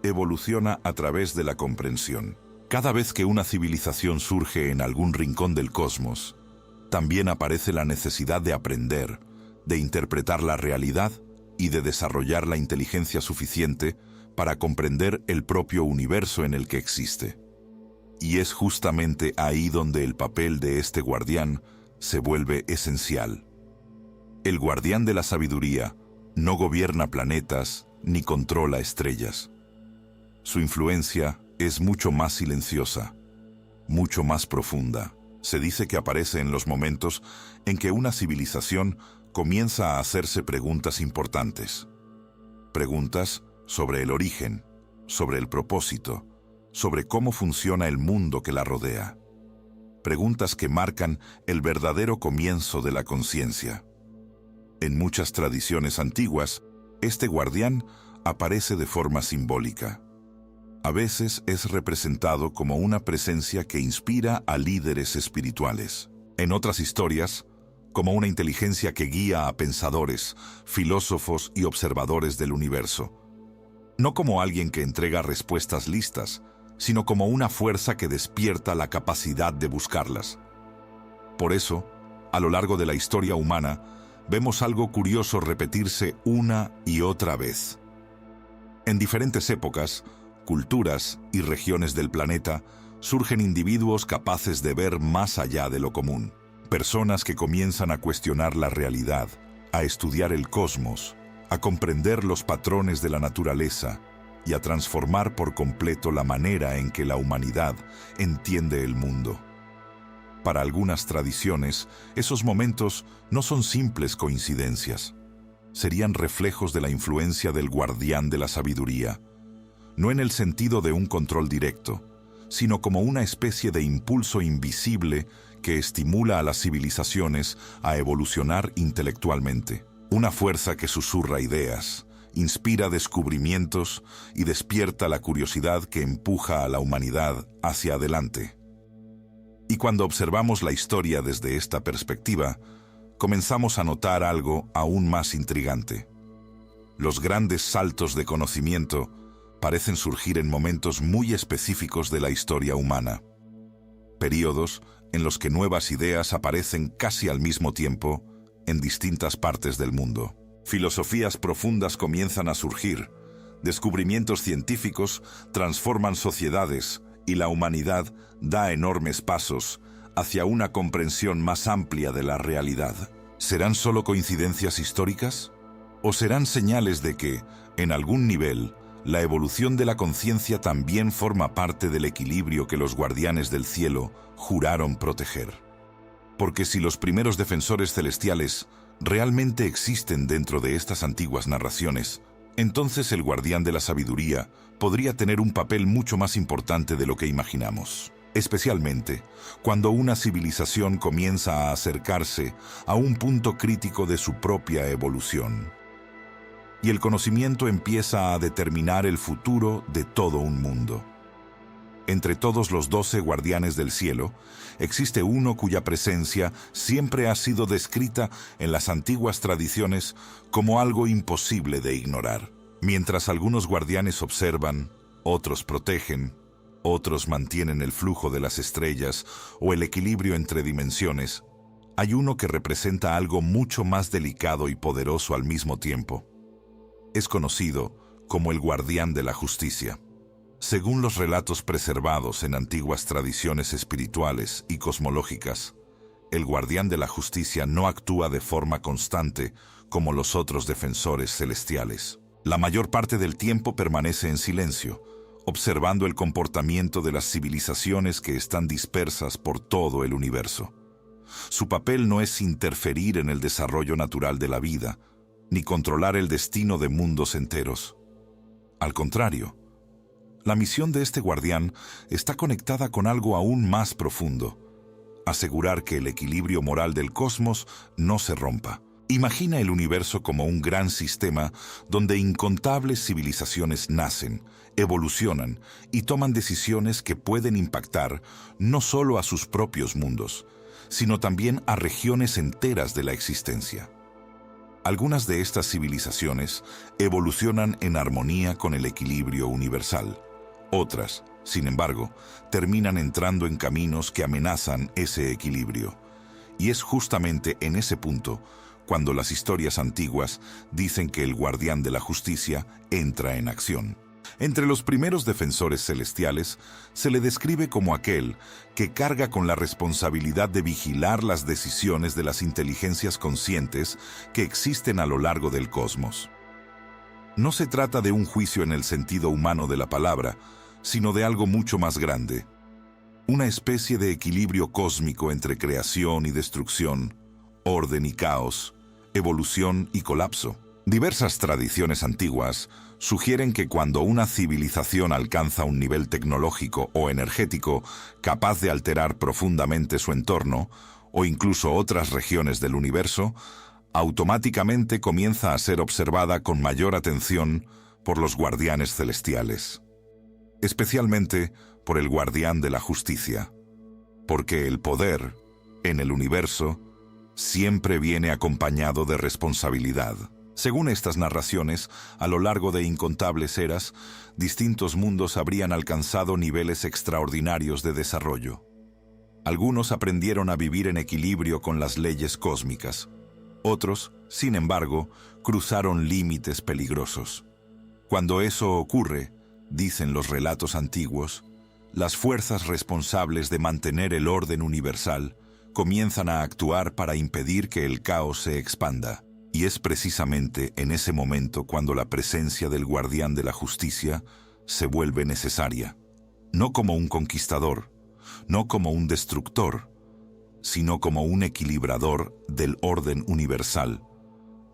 Evoluciona a través de la comprensión. Cada vez que una civilización surge en algún rincón del cosmos, también aparece la necesidad de aprender, de interpretar la realidad y de desarrollar la inteligencia suficiente para comprender el propio universo en el que existe. Y es justamente ahí donde el papel de este guardián se vuelve esencial. El guardián de la sabiduría no gobierna planetas ni controla estrellas. Su influencia es mucho más silenciosa, mucho más profunda. Se dice que aparece en los momentos en que una civilización comienza a hacerse preguntas importantes. Preguntas sobre el origen, sobre el propósito, sobre cómo funciona el mundo que la rodea. Preguntas que marcan el verdadero comienzo de la conciencia. En muchas tradiciones antiguas, este guardián aparece de forma simbólica. A veces es representado como una presencia que inspira a líderes espirituales. En otras historias, como una inteligencia que guía a pensadores, filósofos y observadores del universo. No como alguien que entrega respuestas listas, sino como una fuerza que despierta la capacidad de buscarlas. Por eso, a lo largo de la historia humana, vemos algo curioso repetirse una y otra vez. En diferentes épocas, culturas y regiones del planeta, surgen individuos capaces de ver más allá de lo común. Personas que comienzan a cuestionar la realidad, a estudiar el cosmos, a comprender los patrones de la naturaleza y a transformar por completo la manera en que la humanidad entiende el mundo. Para algunas tradiciones, esos momentos no son simples coincidencias. Serían reflejos de la influencia del guardián de la sabiduría, no en el sentido de un control directo, sino como una especie de impulso invisible que estimula a las civilizaciones a evolucionar intelectualmente. Una fuerza que susurra ideas, inspira descubrimientos y despierta la curiosidad que empuja a la humanidad hacia adelante. Y cuando observamos la historia desde esta perspectiva, comenzamos a notar algo aún más intrigante. Los grandes saltos de conocimiento parecen surgir en momentos muy específicos de la historia humana. Períodos en los que nuevas ideas aparecen casi al mismo tiempo en distintas partes del mundo. Filosofías profundas comienzan a surgir, descubrimientos científicos transforman sociedades y la humanidad da enormes pasos hacia una comprensión más amplia de la realidad. ¿Serán solo coincidencias históricas? ¿O serán señales de que, en algún nivel, la evolución de la conciencia también forma parte del equilibrio que los guardianes del cielo juraron proteger? Porque si los primeros defensores celestiales realmente existen dentro de estas antiguas narraciones, entonces el guardián de la sabiduría podría tener un papel mucho más importante de lo que imaginamos. Especialmente cuando una civilización comienza a acercarse a un punto crítico de su propia evolución. Y el conocimiento empieza a determinar el futuro de todo un mundo. Entre todos los 12 guardianes del cielo, existe uno cuya presencia siempre ha sido descrita en las antiguas tradiciones como algo imposible de ignorar. Mientras algunos guardianes observan, otros protegen, otros mantienen el flujo de las estrellas o el equilibrio entre dimensiones, hay uno que representa algo mucho más delicado y poderoso al mismo tiempo. Es conocido como el guardián de la justicia. Según los relatos preservados en antiguas tradiciones espirituales y cosmológicas, el guardián de la justicia no actúa de forma constante como los otros defensores celestiales. La mayor parte del tiempo permanece en silencio, observando el comportamiento de las civilizaciones que están dispersas por todo el universo. Su papel no es interferir en el desarrollo natural de la vida, ni controlar el destino de mundos enteros. Al contrario, la misión de este guardián está conectada con algo aún más profundo: asegurar que el equilibrio moral del cosmos no se rompa. Imagina el universo como un gran sistema donde incontables civilizaciones nacen, evolucionan y toman decisiones que pueden impactar no solo a sus propios mundos, sino también a regiones enteras de la existencia. Algunas de estas civilizaciones evolucionan en armonía con el equilibrio universal. Otras, sin embargo, terminan entrando en caminos que amenazan ese equilibrio. Y es justamente en ese punto cuando las historias antiguas dicen que el guardián de la justicia entra en acción. Entre los primeros defensores celestiales se le describe como aquel que carga con la responsabilidad de vigilar las decisiones de las inteligencias conscientes que existen a lo largo del cosmos. No se trata de un juicio en el sentido humano de la palabra, sino de algo mucho más grande. Una especie de equilibrio cósmico entre creación y destrucción, orden y caos, evolución y colapso. Diversas tradiciones antiguas sugieren que cuando una civilización alcanza un nivel tecnológico o energético capaz de alterar profundamente su entorno, o incluso otras regiones del universo, automáticamente comienza a ser observada con mayor atención por los guardianes celestiales. Especialmente por el guardián de la justicia, porque el poder, en el universo, siempre viene acompañado de responsabilidad. Según estas narraciones, a lo largo de incontables eras, distintos mundos habrían alcanzado niveles extraordinarios de desarrollo. Algunos aprendieron a vivir en equilibrio con las leyes cósmicas. Otros, sin embargo, cruzaron límites peligrosos. Cuando eso ocurre, dicen los relatos antiguos, las fuerzas responsables de mantener el orden universal comienzan a actuar para impedir que el caos se expanda. Y es precisamente en ese momento cuando la presencia del guardián de la justicia se vuelve necesaria. No como un conquistador, no como un destructor, sino como un equilibrador del orden universal.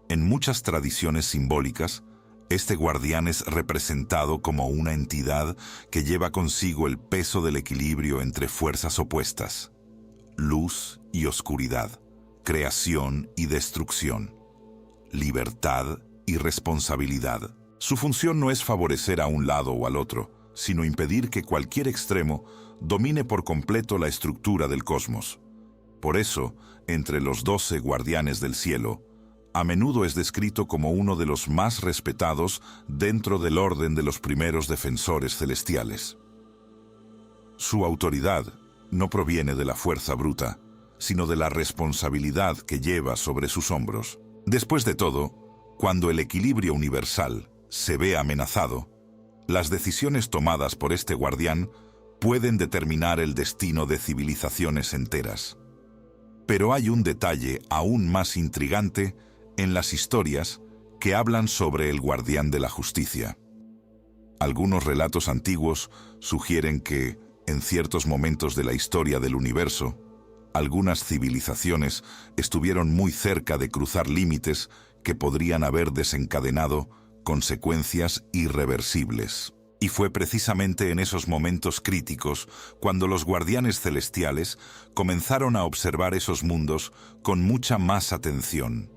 En muchas tradiciones simbólicas, este guardián es representado como una entidad que lleva consigo el peso del equilibrio entre fuerzas opuestas: luz y oscuridad, creación y destrucción, libertad y responsabilidad. Su función no es favorecer a un lado o al otro, sino impedir que cualquier extremo domine por completo la estructura del cosmos. Por eso, entre los 12 guardianes del cielo, a menudo es descrito como uno de los más respetados dentro del orden de los primeros defensores celestiales. Su autoridad no proviene de la fuerza bruta, sino de la responsabilidad que lleva sobre sus hombros. Después de todo, cuando el equilibrio universal se ve amenazado, las decisiones tomadas por este guardián pueden determinar el destino de civilizaciones enteras. Pero hay un detalle aún más intrigante en las historias que hablan sobre el guardián de la justicia. Algunos relatos antiguos sugieren que, en ciertos momentos de la historia del universo, algunas civilizaciones estuvieron muy cerca de cruzar límites que podrían haber desencadenado consecuencias irreversibles. Y fue precisamente en esos momentos críticos cuando los guardianes celestiales comenzaron a observar esos mundos con mucha más atención,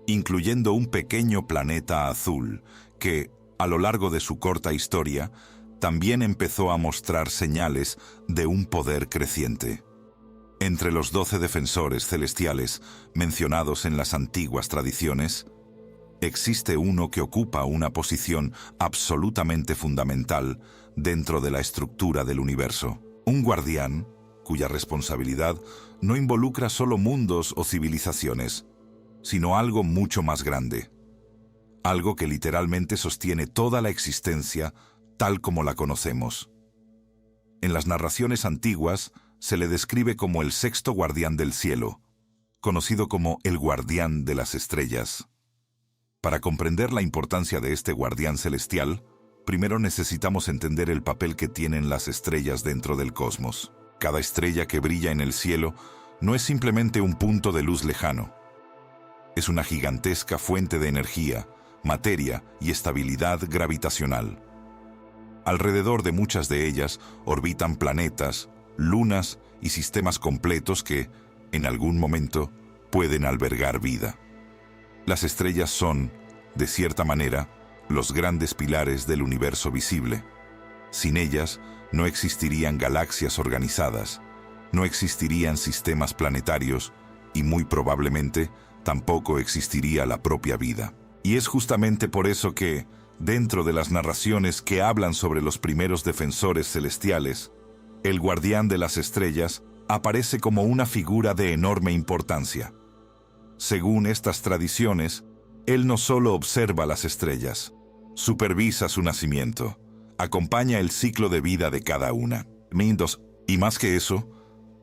incluyendo un pequeño planeta azul que, a lo largo de su corta historia, también empezó a mostrar señales de un poder creciente. Entre los 12 defensores celestiales mencionados en las antiguas tradiciones, existe uno que ocupa una posición absolutamente fundamental dentro de la estructura del universo. Un guardián cuya responsabilidad no involucra solo mundos o civilizaciones, sino algo mucho más grande. Algo que literalmente sostiene toda la existencia tal como la conocemos. En las narraciones antiguas se le describe como el sexto guardián del cielo, conocido como el guardián de las estrellas. Para comprender la importancia de este guardián celestial, primero necesitamos entender el papel que tienen las estrellas dentro del cosmos. Cada estrella que brilla en el cielo no es simplemente un punto de luz lejano. Es una gigantesca fuente de energía, materia y estabilidad gravitacional. Alrededor de muchas de ellas orbitan planetas, lunas y sistemas completos que, en algún momento, pueden albergar vida. Las estrellas son, de cierta manera, los grandes pilares del universo visible. Sin ellas, no existirían galaxias organizadas, no existirían sistemas planetarios y muy probablemente tampoco existiría la propia vida. Y es justamente por eso que, dentro de las narraciones que hablan sobre los primeros defensores celestiales, el guardián de las estrellas aparece como una figura de enorme importancia. Según estas tradiciones, él no solo observa las estrellas, supervisa su nacimiento, acompaña el ciclo de vida de cada una. Y más que eso,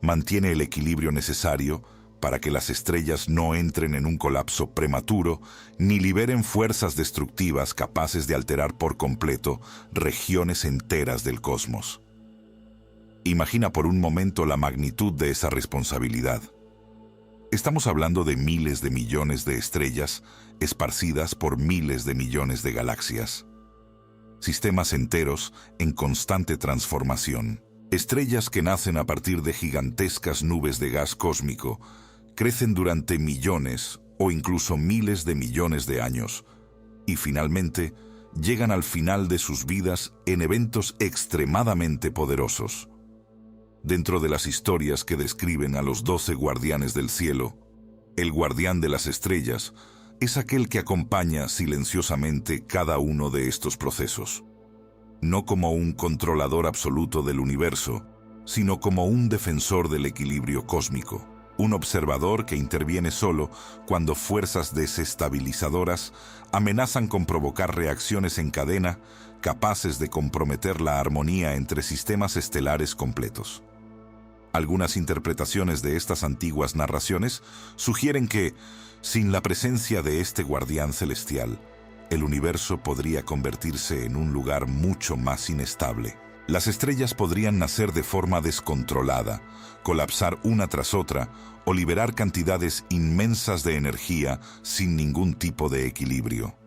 mantiene el equilibrio necesario para que las estrellas no entren en un colapso prematuro ni liberen fuerzas destructivas capaces de alterar por completo regiones enteras del cosmos. Imagina por un momento la magnitud de esa responsabilidad. Estamos hablando de miles de millones de estrellas esparcidas por miles de millones de galaxias. Sistemas enteros en constante transformación. Estrellas que nacen a partir de gigantescas nubes de gas cósmico, crecen durante millones o incluso miles de millones de años y finalmente llegan al final de sus vidas en eventos extremadamente poderosos. Dentro de las historias que describen a los 12 guardianes del cielo, el guardián de las estrellas es aquel que acompaña silenciosamente cada uno de estos procesos. No como un controlador absoluto del universo, sino como un defensor del equilibrio cósmico, un observador que interviene solo cuando fuerzas desestabilizadoras amenazan con provocar reacciones en cadena capaces de comprometer la armonía entre sistemas estelares completos. Algunas interpretaciones de estas antiguas narraciones sugieren que, sin la presencia de este guardián celestial, el universo podría convertirse en un lugar mucho más inestable. Las estrellas podrían nacer de forma descontrolada, colapsar una tras otra o liberar cantidades inmensas de energía sin ningún tipo de equilibrio.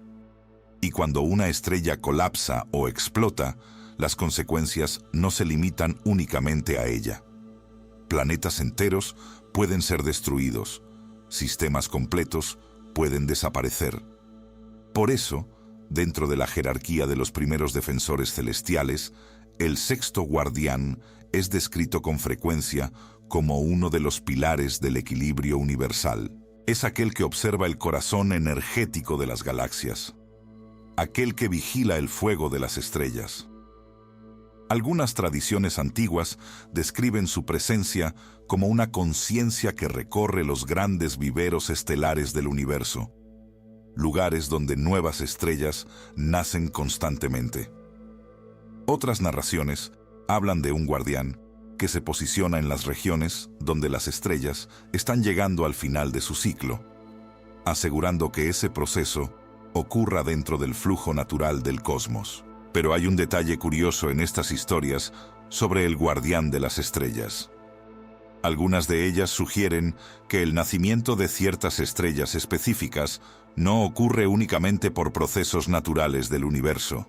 Y cuando una estrella colapsa o explota, las consecuencias no se limitan únicamente a ella. Planetas enteros pueden ser destruidos, sistemas completos pueden desaparecer. Por eso, dentro de la jerarquía de los primeros defensores celestiales, el sexto guardián es descrito con frecuencia como uno de los pilares del equilibrio universal. Es aquel que observa el corazón energético de las galaxias, aquel que vigila el fuego de las estrellas. Algunas tradiciones antiguas describen su presencia como una conciencia que recorre los grandes viveros estelares del universo, lugares donde nuevas estrellas nacen constantemente. Otras narraciones hablan de un guardián que se posiciona en las regiones donde las estrellas están llegando al final de su ciclo, asegurando que ese proceso ocurra dentro del flujo natural del cosmos. Pero hay un detalle curioso en estas historias sobre el guardián de las estrellas. Algunas de ellas sugieren que el nacimiento de ciertas estrellas específicas no ocurre únicamente por procesos naturales del universo.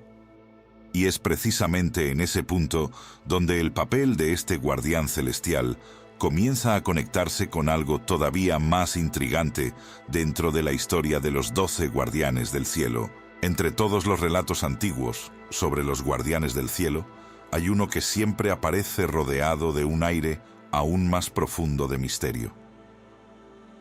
Y es precisamente en ese punto donde el papel de este guardián celestial comienza a conectarse con algo todavía más intrigante dentro de la historia de los 12 guardianes del cielo. Entre todos los relatos antiguos sobre los guardianes del cielo, hay uno que siempre aparece rodeado de un aire aún más profundo de misterio.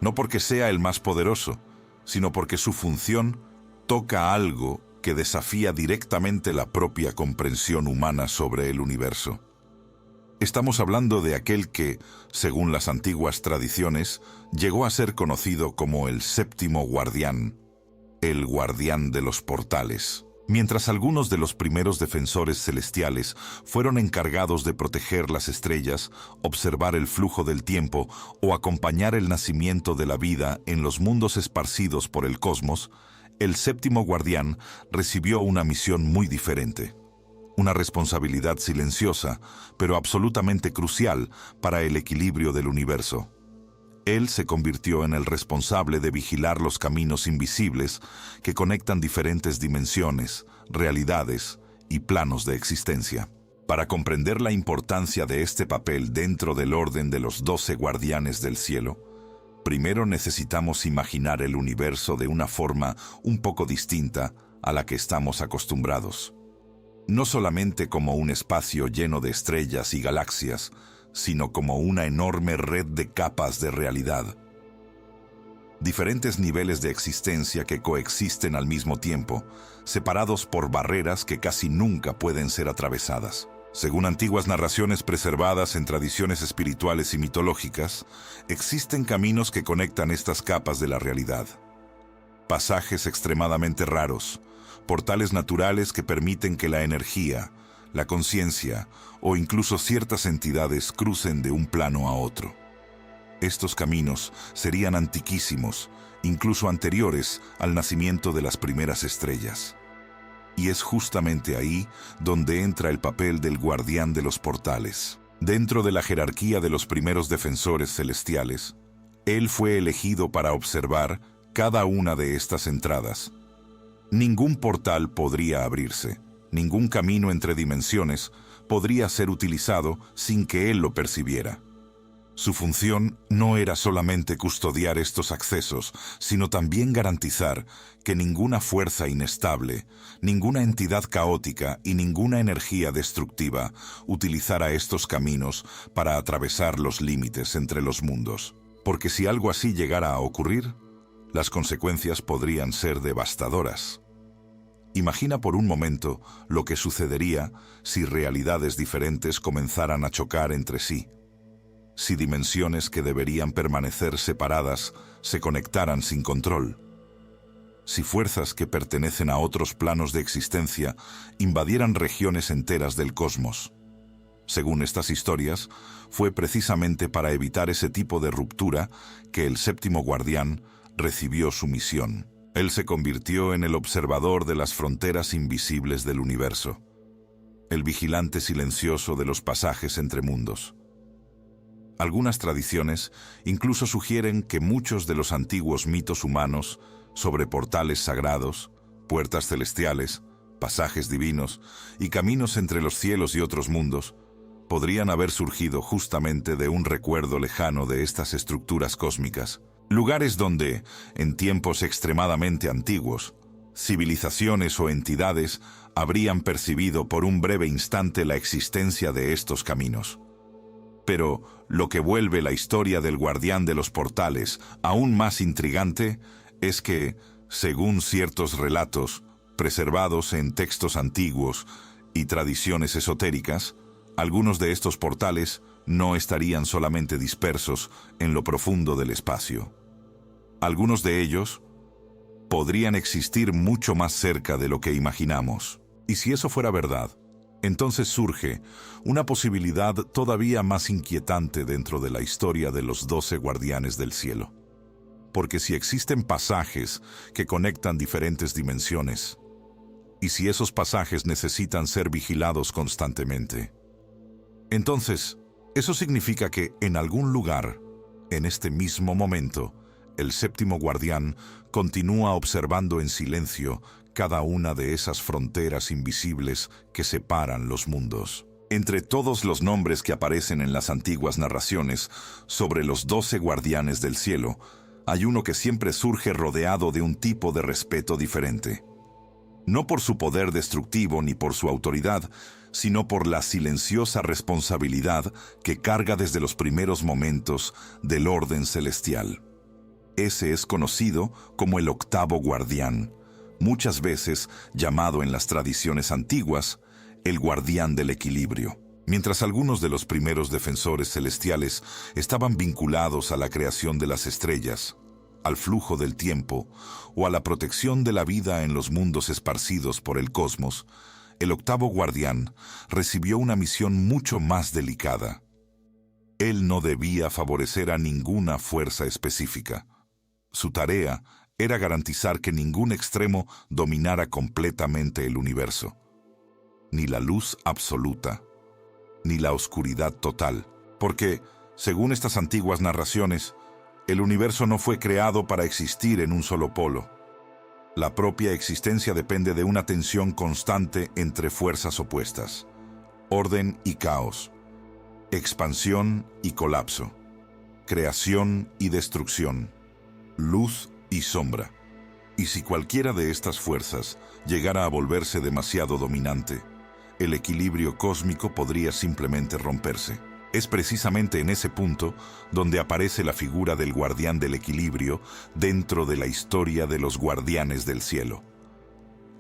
No porque sea el más poderoso, sino porque su función toca algo que desafía directamente la propia comprensión humana sobre el universo. Estamos hablando de aquel que, según las antiguas tradiciones, llegó a ser conocido como el séptimo guardián, el guardián de los portales. Mientras algunos de los primeros defensores celestiales fueron encargados de proteger las estrellas, observar el flujo del tiempo o acompañar el nacimiento de la vida en los mundos esparcidos por el cosmos, el séptimo guardián recibió una misión muy diferente. Una responsabilidad silenciosa, pero absolutamente crucial para el equilibrio del universo. Él se convirtió en el responsable de vigilar los caminos invisibles que conectan diferentes dimensiones, realidades y planos de existencia. Para comprender la importancia de este papel dentro del orden de los 12 guardianes del cielo, primero necesitamos imaginar el universo de una forma un poco distinta a la que estamos acostumbrados. No solamente como un espacio lleno de estrellas y galaxias, sino como una enorme red de capas de realidad. Diferentes niveles de existencia que coexisten al mismo tiempo, separados por barreras que casi nunca pueden ser atravesadas. Según antiguas narraciones preservadas en tradiciones espirituales y mitológicas, existen caminos que conectan estas capas de la realidad. Pasajes extremadamente raros, portales naturales que permiten que la energía, la conciencia o incluso ciertas entidades crucen de un plano a otro. Estos caminos serían antiquísimos, incluso anteriores al nacimiento de las primeras estrellas. Y es justamente ahí donde entra el papel del guardián de los portales. Dentro de la jerarquía de los primeros defensores celestiales, él fue elegido para observar cada una de estas entradas. Ningún portal podría abrirse, ningún camino entre dimensiones podría ser utilizado sin que él lo percibiera. Su función no era solamente custodiar estos accesos, sino también garantizar que ninguna fuerza inestable, ninguna entidad caótica y ninguna energía destructiva utilizara estos caminos para atravesar los límites entre los mundos. Porque si algo así llegara a ocurrir, las consecuencias podrían ser devastadoras. Imagina por un momento lo que sucedería si realidades diferentes comenzaran a chocar entre sí. Si dimensiones que deberían permanecer separadas se conectaran sin control. Si fuerzas que pertenecen a otros planos de existencia invadieran regiones enteras del cosmos. Según estas historias, fue precisamente para evitar ese tipo de ruptura que el séptimo guardián recibió su misión. Él se convirtió en el observador de las fronteras invisibles del universo, el vigilante silencioso de los pasajes entre mundos. Algunas tradiciones incluso sugieren que muchos de los antiguos mitos humanos sobre portales sagrados, puertas celestiales, pasajes divinos y caminos entre los cielos y otros mundos podrían haber surgido justamente de un recuerdo lejano de estas estructuras cósmicas. Lugares donde, en tiempos extremadamente antiguos, civilizaciones o entidades habrían percibido por un breve instante la existencia de estos caminos. Pero lo que vuelve la historia del guardián de los portales aún más intrigante es que, según ciertos relatos, preservados en textos antiguos y tradiciones esotéricas, algunos de estos portales no estarían solamente dispersos en lo profundo del espacio. Algunos de ellos podrían existir mucho más cerca de lo que imaginamos. Y si eso fuera verdad, entonces surge una posibilidad todavía más inquietante dentro de la historia de los 12 guardianes del cielo. Porque si existen pasajes que conectan diferentes dimensiones, y si esos pasajes necesitan ser vigilados constantemente, entonces eso significa que en algún lugar, en este mismo momento, el séptimo guardián continúa observando en silencio cada una de esas fronteras invisibles que separan los mundos. Entre todos los nombres que aparecen en las antiguas narraciones sobre los 12 guardianes del cielo, hay uno que siempre surge rodeado de un tipo de respeto diferente. No por su poder destructivo ni por su autoridad, sino por la silenciosa responsabilidad que carga desde los primeros momentos del orden celestial. Ese es conocido como el octavo guardián, muchas veces llamado en las tradiciones antiguas el guardián del equilibrio. Mientras algunos de los primeros defensores celestiales estaban vinculados a la creación de las estrellas, al flujo del tiempo o a la protección de la vida en los mundos esparcidos por el cosmos, el octavo guardián recibió una misión mucho más delicada. Él no debía favorecer a ninguna fuerza específica. Su tarea era garantizar que ningún extremo dominara completamente el universo. Ni la luz absoluta, ni la oscuridad total, porque, según estas antiguas narraciones, el universo no fue creado para existir en un solo polo. La propia existencia depende de una tensión constante entre fuerzas opuestas, orden y caos, expansión y colapso, creación y destrucción, luz y sombra. Y si cualquiera de estas fuerzas llegara a volverse demasiado dominante, el equilibrio cósmico podría simplemente romperse. Es precisamente en ese punto donde aparece la figura del guardián del equilibrio dentro de la historia de los guardianes del cielo.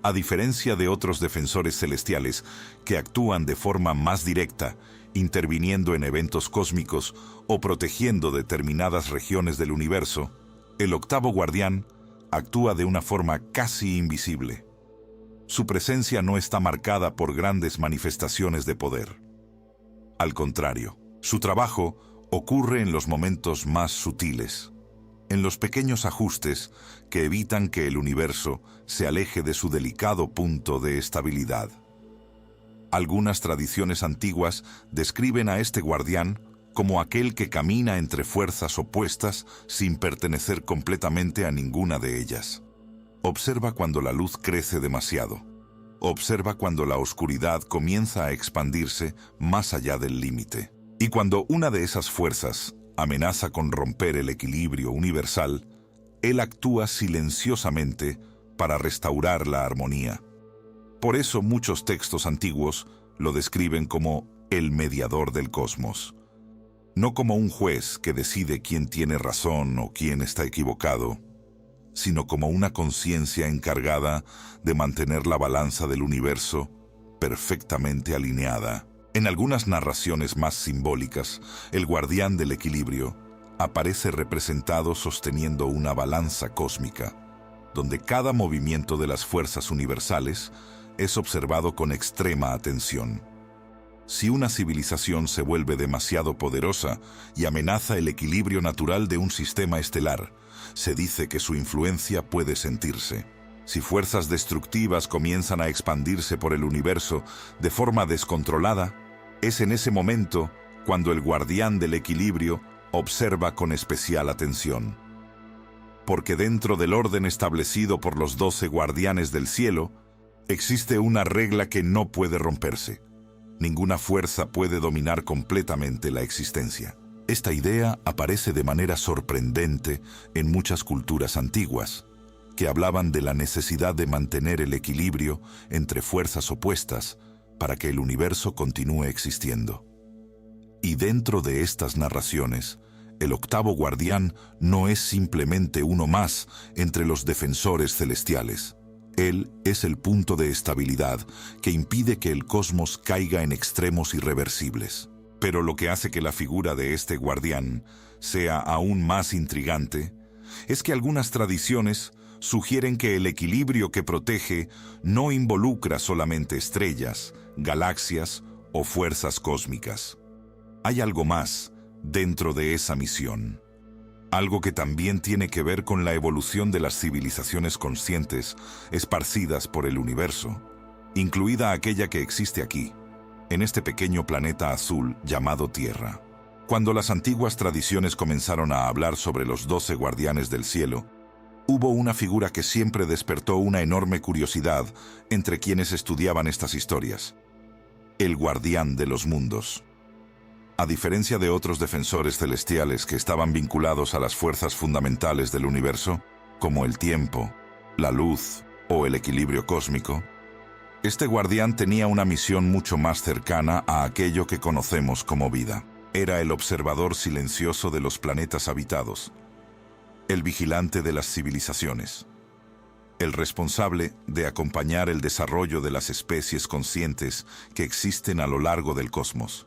A diferencia de otros defensores celestiales que actúan de forma más directa, interviniendo en eventos cósmicos o protegiendo determinadas regiones del universo, el octavo guardián actúa de una forma casi invisible. Su presencia no está marcada por grandes manifestaciones de poder. Al contrario, su trabajo ocurre en los momentos más sutiles, en los pequeños ajustes que evitan que el universo se aleje de su delicado punto de estabilidad. Algunas tradiciones antiguas describen a este guardián como aquel que camina entre fuerzas opuestas sin pertenecer completamente a ninguna de ellas. Observa cuando la luz crece demasiado. Observa cuando la oscuridad comienza a expandirse más allá del límite. Y cuando una de esas fuerzas amenaza con romper el equilibrio universal, él actúa silenciosamente para restaurar la armonía. Por eso muchos textos antiguos lo describen como el mediador del cosmos. No como un juez que decide quién tiene razón o quién está equivocado, sino como una conciencia encargada de mantener la balanza del universo perfectamente alineada. En algunas narraciones más simbólicas, el guardián del equilibrio aparece representado sosteniendo una balanza cósmica, donde cada movimiento de las fuerzas universales es observado con extrema atención. Si una civilización se vuelve demasiado poderosa y amenaza el equilibrio natural de un sistema estelar, se dice que su influencia puede sentirse. Si fuerzas destructivas comienzan a expandirse por el universo de forma descontrolada, es en ese momento cuando el guardián del equilibrio observa con especial atención. Porque dentro del orden establecido por los 12 guardianes del cielo, existe una regla que no puede romperse. Ninguna fuerza puede dominar completamente la existencia. Esta idea aparece de manera sorprendente en muchas culturas antiguas, que hablaban de la necesidad de mantener el equilibrio entre fuerzas opuestas para que el universo continúe existiendo. Y dentro de estas narraciones, el octavo guardián no es simplemente uno más entre los defensores celestiales. Él es el punto de estabilidad que impide que el cosmos caiga en extremos irreversibles. Pero lo que hace que la figura de este guardián sea aún más intrigante es que algunas tradiciones sugieren que el equilibrio que protege no involucra solamente estrellas, galaxias o fuerzas cósmicas. Hay algo más dentro de esa misión. Algo que también tiene que ver con la evolución de las civilizaciones conscientes esparcidas por el universo, incluida aquella que existe aquí, en este pequeño planeta azul llamado Tierra. Cuando las antiguas tradiciones comenzaron a hablar sobre los 12 guardianes del cielo, hubo una figura que siempre despertó una enorme curiosidad entre quienes estudiaban estas historias: el guardián de los mundos. A diferencia de otros defensores celestiales que estaban vinculados a las fuerzas fundamentales del universo, como el tiempo, la luz o el equilibrio cósmico, este guardián tenía una misión mucho más cercana a aquello que conocemos como vida. Era el observador silencioso de los planetas habitados, el vigilante de las civilizaciones. el responsable de acompañar el desarrollo de las especies conscientes que existen a lo largo del cosmos.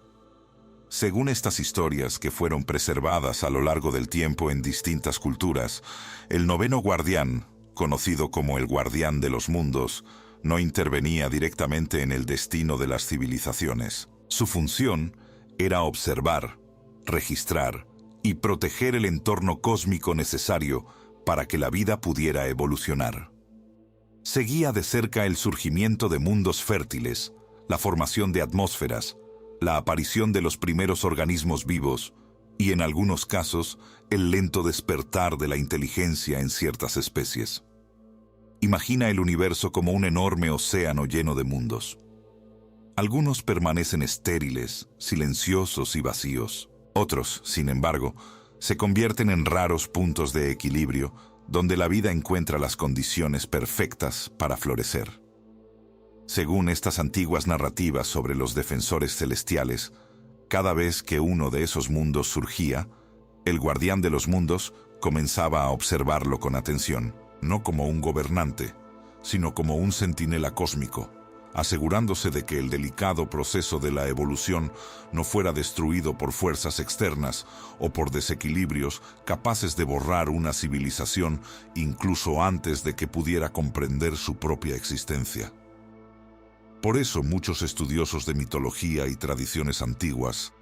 Según estas historias que fueron preservadas a lo largo del tiempo en distintas culturas, el noveno guardián, conocido como el guardián de los mundos, no intervenía directamente en el destino de las civilizaciones. Su función era observar, registrar y proteger el entorno cósmico necesario para que la vida pudiera evolucionar. Seguía de cerca el surgimiento de mundos fértiles, la formación de atmósferas, la aparición de los primeros organismos vivos y, en algunos casos, el lento despertar de la inteligencia en ciertas especies. Imagina el universo como un enorme océano lleno de mundos. Algunos permanecen estériles, silenciosos y vacíos. Otros, sin embargo, se convierten en raros puntos de equilibrio donde la vida encuentra las condiciones perfectas para florecer. Según estas antiguas narrativas sobre los defensores celestiales, cada vez que uno de esos mundos surgía, el guardián de los mundos comenzaba a observarlo con atención, no como un gobernante, sino como un centinela cósmico, asegurándose de que el delicado proceso de la evolución no fuera destruido por fuerzas externas o por desequilibrios capaces de borrar una civilización incluso antes de que pudiera comprender su propia existencia. Por eso muchos estudiosos de mitología y tradiciones antiguas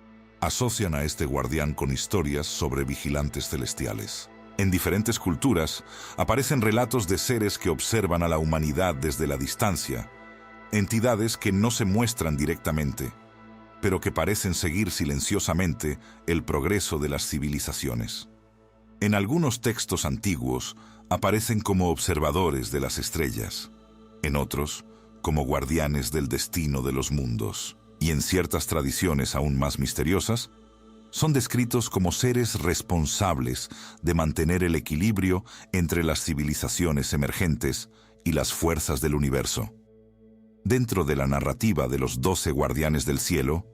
asocian a este guardián con historias sobre vigilantes celestiales. En diferentes culturas aparecen relatos de seres que observan a la humanidad desde la distancia, entidades que no se muestran directamente, pero que parecen seguir silenciosamente el progreso de las civilizaciones. En algunos textos antiguos aparecen como observadores de las estrellas, en otros como guardianes del destino de los mundos, y en ciertas tradiciones aún más misteriosas, son descritos como seres responsables de mantener el equilibrio entre las civilizaciones emergentes y las fuerzas del universo. Dentro de la narrativa de los 12 guardianes del cielo,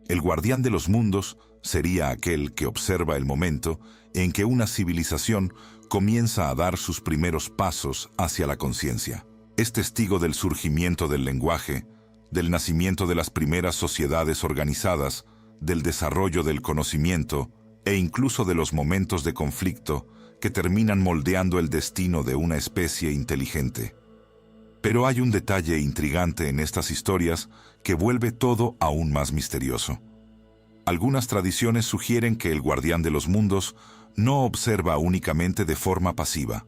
el guardián de los mundos sería aquel que observa el momento en que una civilización comienza a dar sus primeros pasos hacia la conciencia. Es testigo del surgimiento del lenguaje, del nacimiento de las primeras sociedades organizadas, del desarrollo del conocimiento e incluso de los momentos de conflicto que terminan moldeando el destino de una especie inteligente. Pero hay un detalle intrigante en estas historias que vuelve todo aún más misterioso. Algunas tradiciones sugieren que el guardián de los mundos no observa únicamente de forma pasiva.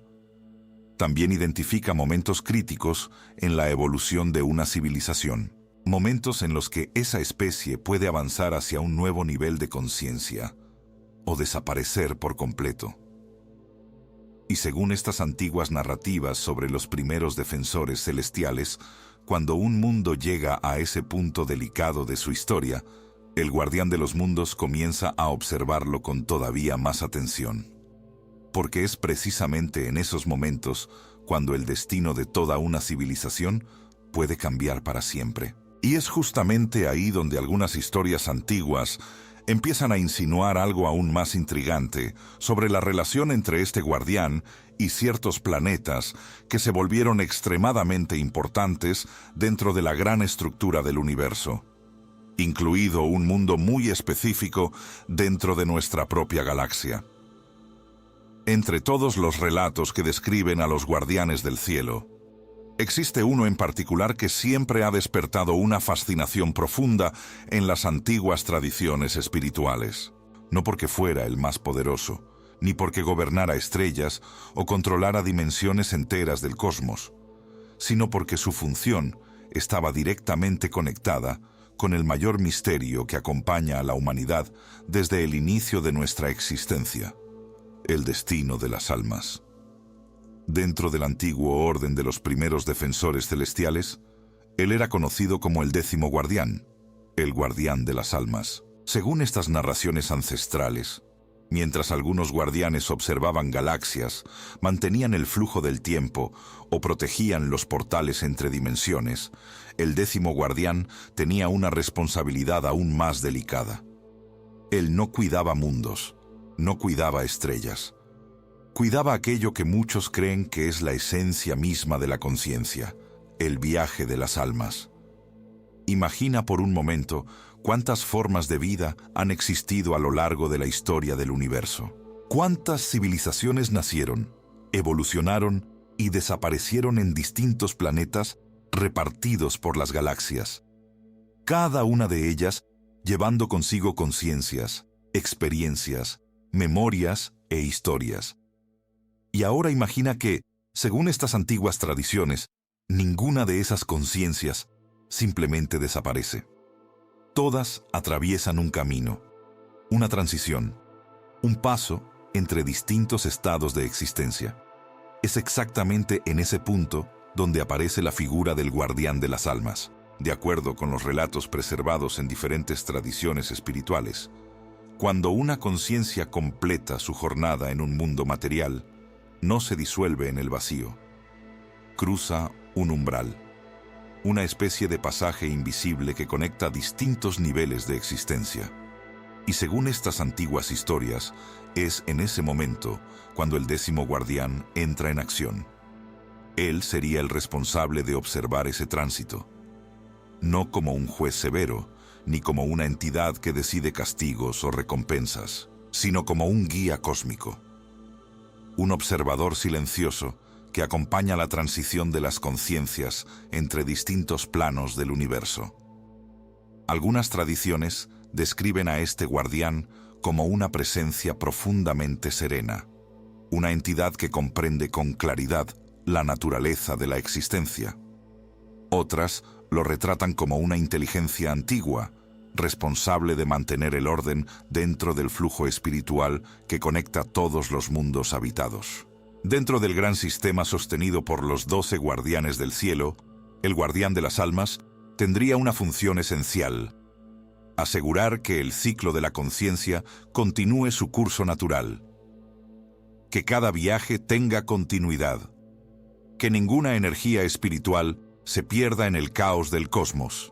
También identifica momentos críticos en la evolución de una civilización, momentos en los que esa especie puede avanzar hacia un nuevo nivel de conciencia o desaparecer por completo. Y según estas antiguas narrativas sobre los primeros defensores celestiales, cuando un mundo llega a ese punto delicado de su historia, el guardián de los mundos comienza a observarlo con todavía más atención. Porque es precisamente en esos momentos cuando el destino de toda una civilización puede cambiar para siempre. Y es justamente ahí donde algunas historias antiguas empiezan a insinuar algo aún más intrigante sobre la relación entre este guardián y ciertos planetas que se volvieron extremadamente importantes dentro de la gran estructura del universo, incluido un mundo muy específico dentro de nuestra propia galaxia. Entre todos los relatos que describen a los guardianes del cielo, existe uno en particular que siempre ha despertado una fascinación profunda en las antiguas tradiciones espirituales. No porque fuera el más poderoso, ni porque gobernara estrellas o controlara dimensiones enteras del cosmos, sino porque su función estaba directamente conectada con el mayor misterio que acompaña a la humanidad desde el inicio de nuestra existencia: el destino de las almas. Dentro del antiguo orden de los primeros defensores celestiales, él era conocido como el 10º guardián, el guardián de las almas. Según estas narraciones ancestrales, mientras algunos guardianes observaban galaxias, mantenían el flujo del tiempo o protegían los portales entre dimensiones, el 10º guardián tenía una responsabilidad aún más delicada. Él no cuidaba mundos, no cuidaba estrellas. cuidaba aquello que muchos creen que es la esencia misma de la conciencia, el viaje de las almas. Imagina por un momento cuántas formas de vida han existido a lo largo de la historia del universo. Cuántas civilizaciones nacieron, evolucionaron y desaparecieron en distintos planetas repartidos por las galaxias. Cada una de ellas llevando consigo conciencias, experiencias, memorias e historias. Y ahora imagina que, según estas antiguas tradiciones, ninguna de esas conciencias simplemente desaparece. Todas atraviesan un camino, una transición, un paso entre distintos estados de existencia. Es exactamente en ese punto donde aparece la figura del guardián de las almas. De acuerdo con los relatos preservados en diferentes tradiciones espirituales, cuando una conciencia completa su jornada en un mundo material, no se disuelve en el vacío. Cruza un umbral, una especie de pasaje invisible que conecta distintos niveles de existencia. Y según estas antiguas historias, es en ese momento cuando el 10º guardián entra en acción. Él sería el responsable de observar ese tránsito, no como un juez severo, ni como una entidad que decide castigos o recompensas, sino como un guía cósmico. Un observador silencioso que acompaña la transición de las conciencias entre distintos planos del universo. Algunas tradiciones describen a este guardián como una presencia profundamente serena, una entidad que comprende con claridad la naturaleza de la existencia. Otras lo retratan como una inteligencia antigua, responsable de mantener el orden dentro del flujo espiritual que conecta todos los mundos habitados. Dentro del gran sistema sostenido por los 12 guardianes del cielo, el guardián de las almas tendría una función esencial: asegurar que el ciclo de la conciencia continúe su curso natural, que cada viaje tenga continuidad, que ninguna energía espiritual se pierda en el caos del cosmos.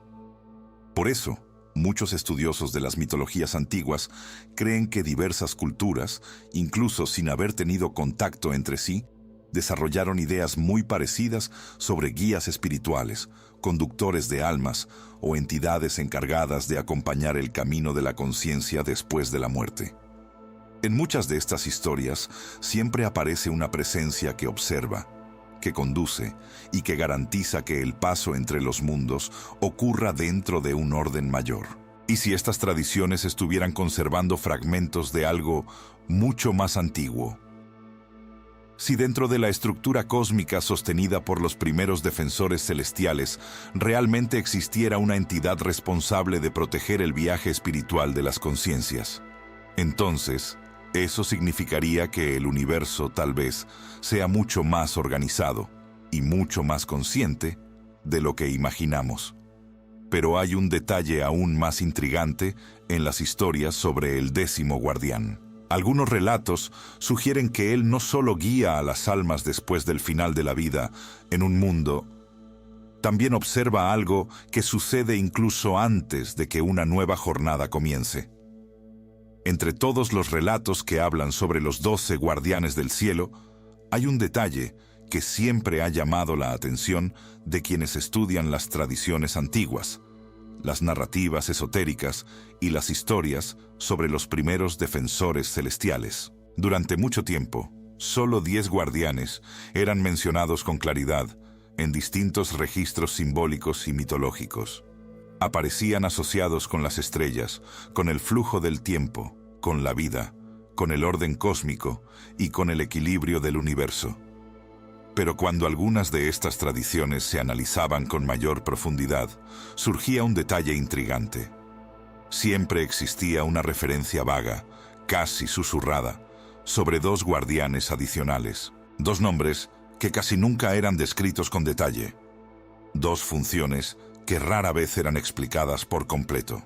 Por eso, muchos estudiosos de las mitologías antiguas creen que diversas culturas, incluso sin haber tenido contacto entre sí, desarrollaron ideas muy parecidas sobre guías espirituales, conductores de almas o entidades encargadas de acompañar el camino de la conciencia después de la muerte. En muchas de estas historias siempre aparece una presencia que observa, que conduce y que garantiza que el paso entre los mundos ocurra dentro de un orden mayor. Y si estas tradiciones estuvieran conservando fragmentos de algo mucho más antiguo, si dentro de la estructura cósmica sostenida por los primeros defensores celestiales realmente existiera una entidad responsable de proteger el viaje espiritual de las conciencias, entonces eso significaría que el universo tal vez sea mucho más organizado y mucho más consciente de lo que imaginamos. Pero hay un detalle aún más intrigante en las historias sobre el 10º guardián. Algunos relatos sugieren que él no solo guía a las almas después del final de la vida en un mundo, también observa algo que sucede incluso antes de que una nueva jornada comience. Entre todos los relatos que hablan sobre los 12 guardianes del cielo, hay un detalle que siempre ha llamado la atención de quienes estudian las tradiciones antiguas, las narrativas esotéricas y las historias sobre los primeros defensores celestiales. Durante mucho tiempo, solo 10 guardianes eran mencionados con claridad en distintos registros simbólicos y mitológicos. Aparecían asociados con las estrellas, con el flujo del tiempo, con la vida, con el orden cósmico y con el equilibrio del universo. Pero cuando algunas de estas tradiciones se analizaban con mayor profundidad, surgía un detalle intrigante. Siempre existía una referencia vaga, casi susurrada, sobre 2 guardianes adicionales, 2 nombres que casi nunca eran descritos con detalle, 2 funciones que rara vez eran explicadas por completo,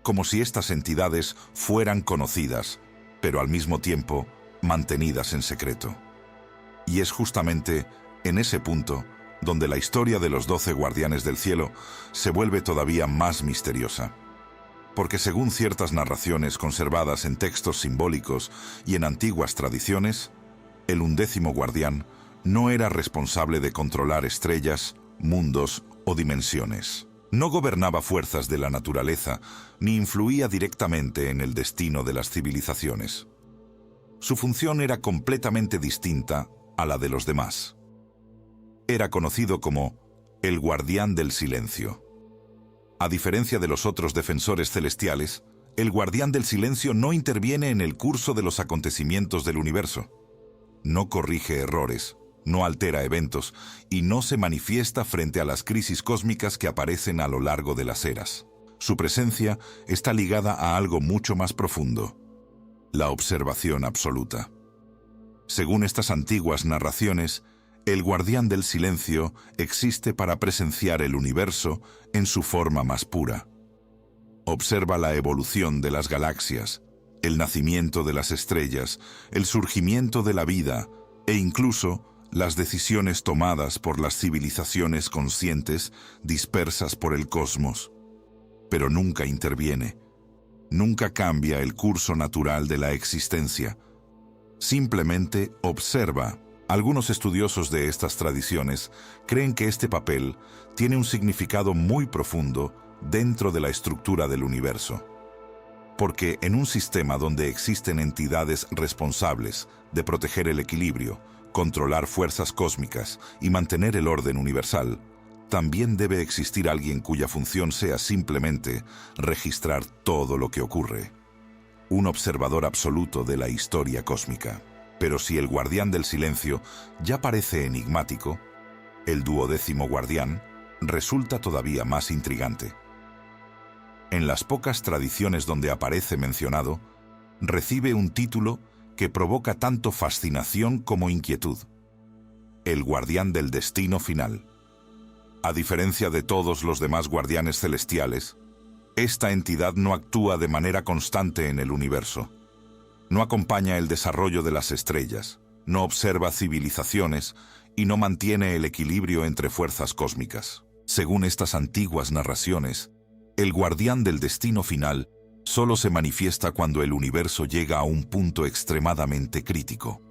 como si estas entidades fueran conocidas, pero al mismo tiempo mantenidas en secreto. Y es justamente en ese punto donde la historia de los 12 guardianes del cielo se vuelve todavía más misteriosa. Porque según ciertas narraciones conservadas en textos simbólicos y en antiguas tradiciones, El 11º guardián no era responsable de controlar estrellas, mundos o dimensiones. No gobernaba fuerzas de la naturaleza, ni influía directamente en el destino de las civilizaciones. Su función era completamente distinta a la de los demás. Era conocido como el Guardián del Silencio. A diferencia de los otros defensores celestiales, el Guardián del Silencio no interviene en el curso de los acontecimientos del universo. No corrige errores, no altera eventos y no se manifiesta frente a las crisis cósmicas que aparecen a lo largo de las eras. Su presencia está ligada a algo mucho más profundo: la observación absoluta. Según estas antiguas narraciones, el Guardián del Silencio existe para presenciar el universo en su forma más pura. Observa la evolución de las galaxias, el nacimiento de las estrellas, el surgimiento de la vida e incluso las decisiones tomadas por las civilizaciones conscientes dispersas por el cosmos. Pero nunca interviene, nunca cambia el curso natural de la existencia. Simplemente observa. Algunos estudiosos de estas tradiciones creen que este papel tiene un significado muy profundo dentro de la estructura del universo. Porque en un sistema donde existen entidades responsables de proteger el equilibrio, controlar fuerzas cósmicas y mantener el orden universal, también debe existir alguien cuya función sea simplemente registrar todo lo que ocurre. Un observador absoluto de la historia cósmica. Pero si el Guardián del Silencio ya parece enigmático, el 12º guardián resulta todavía más intrigante. En las pocas tradiciones donde aparece mencionado, recibe un título que provoca tanto fascinación como inquietud: el Guardián del Destino Final. A diferencia de todos los demás guardianes celestiales, esta entidad no actúa de manera constante en el universo. No acompaña el desarrollo de las estrellas, no observa civilizaciones y no mantiene el equilibrio entre fuerzas cósmicas. Según estas antiguas narraciones, el Guardián del Destino Final solo se manifiesta cuando el universo llega a un punto extremadamente crítico.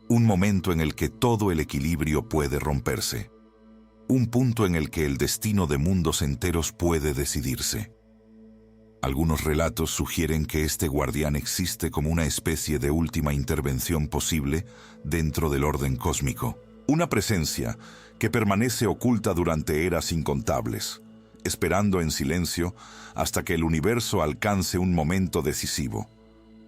Un momento en el que todo el equilibrio puede romperse. Un punto en el que el destino de mundos enteros puede decidirse. Algunos relatos sugieren que este guardián existe como una especie de última intervención posible dentro del orden cósmico. Una presencia que permanece oculta durante eras incontables, esperando en silencio hasta que el universo alcance un momento decisivo.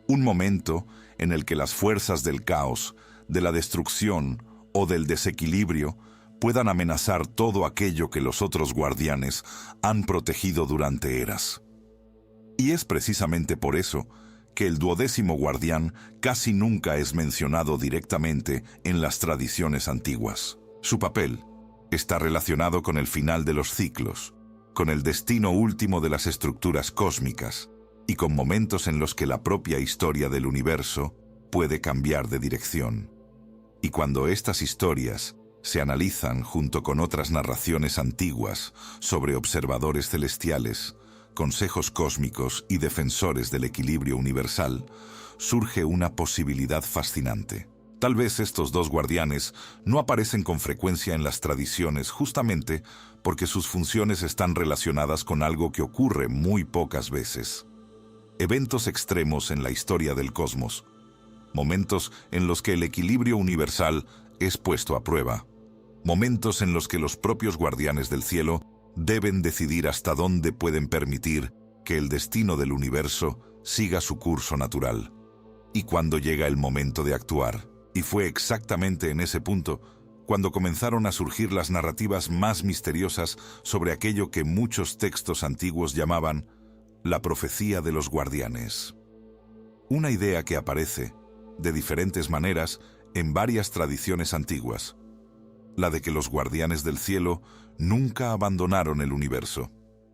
Un momento en el que las fuerzas del caos, de la destrucción o del desequilibrio puedan amenazar todo aquello que los otros guardianes han protegido durante eras. Y es precisamente por eso que el 12º guardián casi nunca es mencionado directamente en las tradiciones antiguas. Su papel está relacionado con el final de los ciclos, con el destino último de las estructuras cósmicas y con momentos en los que la propia historia del universo puede cambiar de dirección. Y cuando estas historias se analizan junto con otras narraciones antiguas sobre observadores celestiales, consejos cósmicos y defensores del equilibrio universal, surge una posibilidad fascinante. Tal vez estos dos guardianes no aparecen con frecuencia en las tradiciones justamente porque sus funciones están relacionadas con algo que ocurre muy pocas veces. Eventos extremos en la historia del cosmos. Momentos en los que el equilibrio universal es puesto a prueba. Momentos en los que los propios guardianes del cielo deben decidir hasta dónde pueden permitir que el destino del universo siga su curso natural. Y cuando llega el momento de actuar, y fue exactamente en ese punto cuando comenzaron a surgir las narrativas más misteriosas sobre aquello que muchos textos antiguos llamaban la profecía de los guardianes. Una idea que aparece, de diferentes maneras, en varias tradiciones antiguas. La de que los guardianes del cielo nunca abandonaron el universo,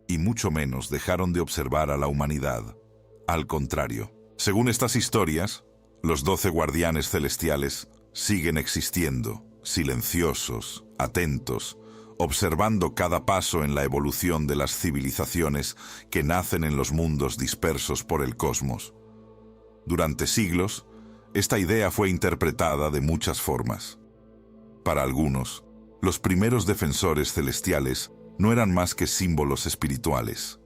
y mucho menos dejaron de observar a la humanidad. Al contrario, según estas historias, los 12 guardianes celestiales siguen existiendo, silenciosos, atentos, observando cada paso en la evolución de las civilizaciones que nacen en los mundos dispersos por el cosmos. Durante siglos, Esta idea fue interpretada de muchas formas. Para algunos, los primeros defensores celestiales no eran más que símbolos espirituales.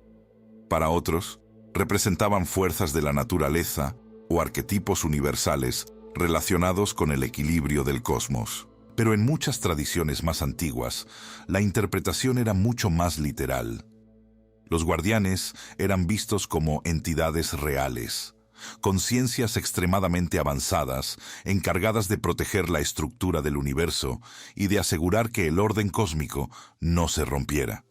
Para otros, representaban fuerzas de la naturaleza o arquetipos universales relacionados con el equilibrio del cosmos. Pero en muchas tradiciones más antiguas, la interpretación era mucho más literal. Los guardianes eran vistos como entidades reales, conciencias extremadamente avanzadas, encargadas de proteger la estructura del universo y de asegurar que el orden cósmico no se rompiera.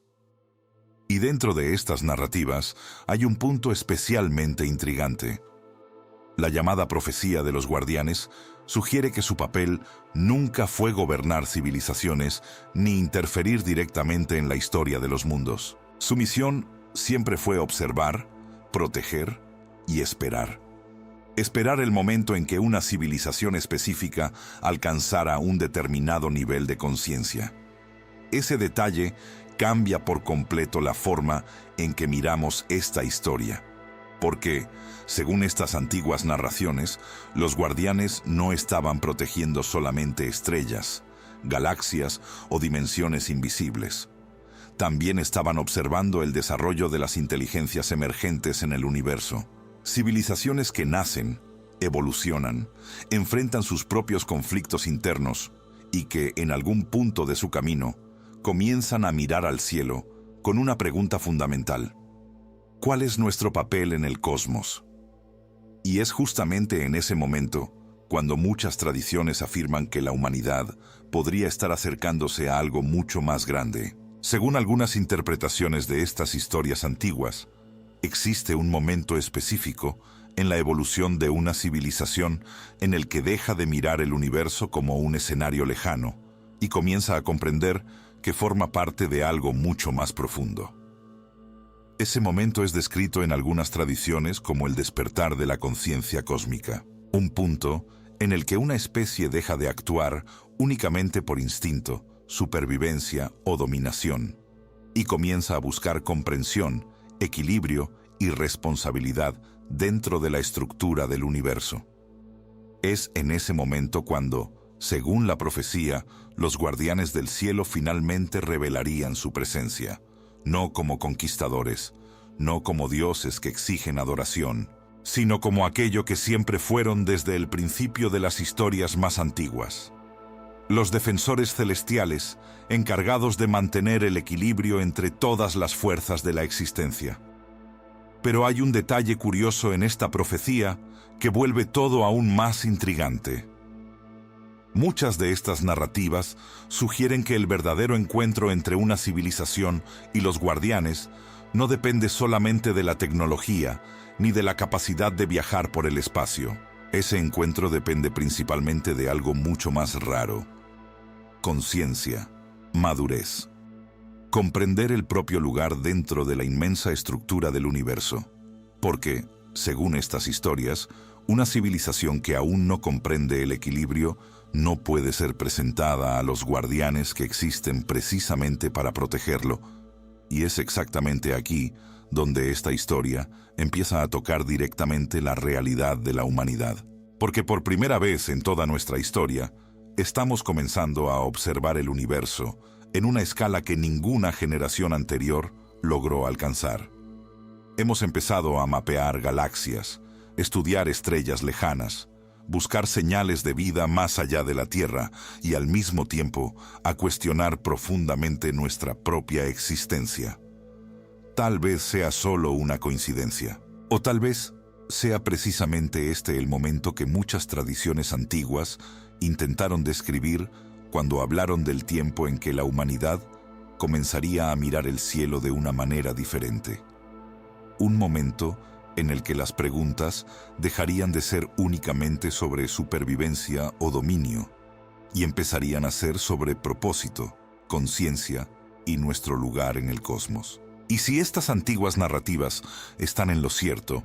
Y dentro de estas narrativas hay un punto especialmente intrigante. La llamada profecía de los guardianes sugiere que su papel nunca fue gobernar civilizaciones ni interferir directamente en la historia de los mundos. Su misión siempre fue observar, proteger y esperar. Esperar el momento en que una civilización específica alcanzara un determinado nivel de conciencia. Ese detalle cambia por completo la forma en que miramos esta historia. Porque, según estas antiguas narraciones, los guardianes no estaban protegiendo solamente estrellas, galaxias o dimensiones invisibles. También estaban observando el desarrollo de las inteligencias emergentes en el universo. Civilizaciones que nacen, evolucionan, enfrentan sus propios conflictos internos y que, en algún punto de su camino, comienzan a mirar al cielo con una pregunta fundamental. ¿Cuál es nuestro papel en el cosmos? Y es justamente en ese momento cuando muchas tradiciones afirman que la humanidad podría estar acercándose a algo mucho más grande. Según algunas interpretaciones de estas historias antiguas, existe un momento específico en la evolución de una civilización en el que deja de mirar el universo como un escenario lejano y comienza a comprender que forma parte de algo mucho más profundo. Ese momento es descrito en algunas tradiciones como el despertar de la conciencia cósmica, un punto en el que una especie deja de actuar únicamente por instinto, supervivencia o dominación, y comienza a buscar comprensión, equilibrio y responsabilidad dentro de la estructura del universo. Es en ese momento cuando, según la profecía, los guardianes del cielo finalmente revelarían su presencia, no como conquistadores, no como dioses que exigen adoración, sino como aquello que siempre fueron desde el principio de las historias más antiguas. Los defensores celestiales, encargados de mantener el equilibrio entre todas las fuerzas de la existencia. Pero hay un detalle curioso en esta profecía que vuelve todo aún más intrigante. Muchas de estas narrativas sugieren que el verdadero encuentro entre una civilización y los guardianes no depende solamente de la tecnología ni de la capacidad de viajar por el espacio. Ese encuentro depende principalmente de algo mucho más raro: conciencia, madurez. Comprender el propio lugar dentro de la inmensa estructura del universo. Porque, según estas historias, una civilización que aún no comprende el equilibrio no puede ser presentada a los guardianes que existen precisamente para protegerlo. Y es exactamente aquí donde esta historia empieza a tocar directamente la realidad de la humanidad. Porque por primera vez en toda nuestra historia, estamos comenzando a observar el universo en una escala que ninguna generación anterior logró alcanzar. Hemos empezado a mapear galaxias, estudiar estrellas lejanas, buscar señales de vida más allá de la Tierra y al mismo tiempo a cuestionar profundamente nuestra propia existencia. Tal vez sea solo una coincidencia, o tal vez sea precisamente este el momento que muchas tradiciones antiguas intentaron describir cuando hablaron del tiempo en que la humanidad comenzaría a mirar el cielo de una manera diferente. Un momento en el que las preguntas dejarían de ser únicamente sobre supervivencia o dominio y empezarían a ser sobre propósito, conciencia y nuestro lugar en el cosmos. Y si estas antiguas narrativas están en lo cierto,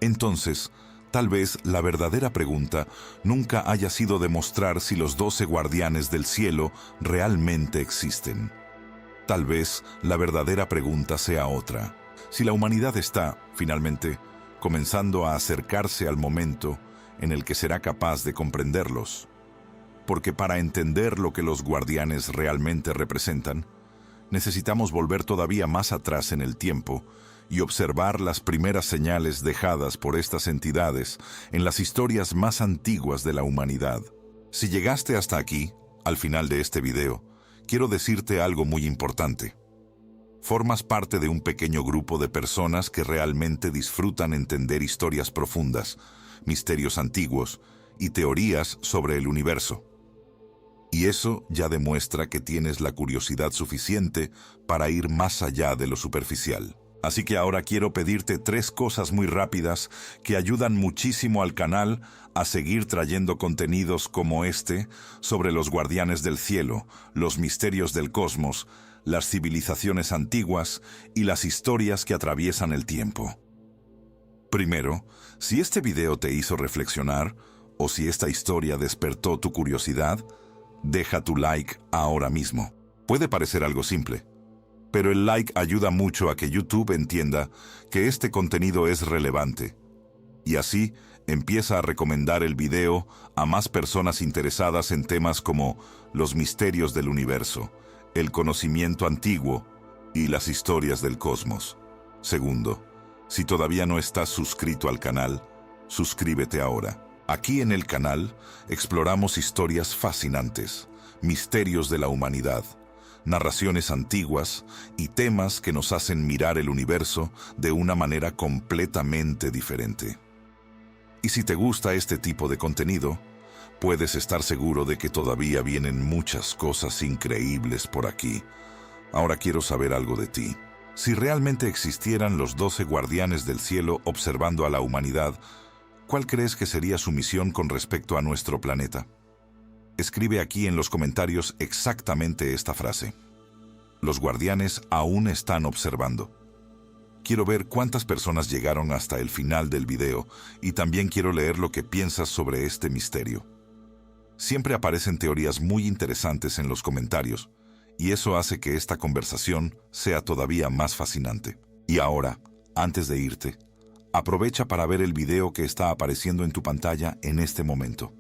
entonces tal vez la verdadera pregunta nunca haya sido demostrar si los 12 guardianes del cielo realmente existen. Tal vez la verdadera pregunta sea otra: si la humanidad está, finalmente, comenzando a acercarse al momento en el que será capaz de comprenderlos. Porque para entender lo que los guardianes realmente representan, necesitamos volver todavía más atrás en el tiempo y observar las primeras señales dejadas por estas entidades en las historias más antiguas de la humanidad. Si llegaste hasta aquí, al final de este video, quiero decirte algo muy importante. Formas parte de un pequeño grupo de personas que realmente disfrutan entender historias profundas, misterios antiguos y teorías sobre el universo. Y eso ya demuestra que tienes la curiosidad suficiente para ir más allá de lo superficial. Así que ahora quiero pedirte 3 cosas muy rápidas que ayudan muchísimo al canal a seguir trayendo contenidos como este sobre los guardianes del cielo, los misterios del cosmos, las civilizaciones antiguas y las historias que atraviesan el tiempo. Primero, si este video te hizo reflexionar o si esta historia despertó tu curiosidad, deja tu like ahora mismo. Puede parecer algo simple, pero el like ayuda mucho a que YouTube entienda que este contenido es relevante. Y así empieza a recomendar el video a más personas interesadas en temas como los misterios del universo, el conocimiento antiguo y las historias del cosmos. Segundo, si todavía no estás suscrito al canal, suscríbete ahora. Aquí en el canal exploramos historias fascinantes, misterios de la humanidad, narraciones antiguas y temas que nos hacen mirar el universo de una manera completamente diferente. Y si te gusta este tipo de contenido, puedes estar seguro de que todavía vienen muchas cosas increíbles por aquí. Ahora quiero saber algo de ti. Si realmente existieran los 12 guardianes del cielo observando a la humanidad, ¿cuál crees que sería su misión con respecto a nuestro planeta? Escribe aquí en los comentarios exactamente esta frase. Los guardianes aún están observando. Quiero ver cuántas personas llegaron hasta el final del video y también quiero leer lo que piensas sobre este misterio. Siempre aparecen teorías muy interesantes en los comentarios y eso hace que esta conversación sea todavía más fascinante. Y ahora, antes de irte, aprovecha para ver el video que está apareciendo en tu pantalla en este momento.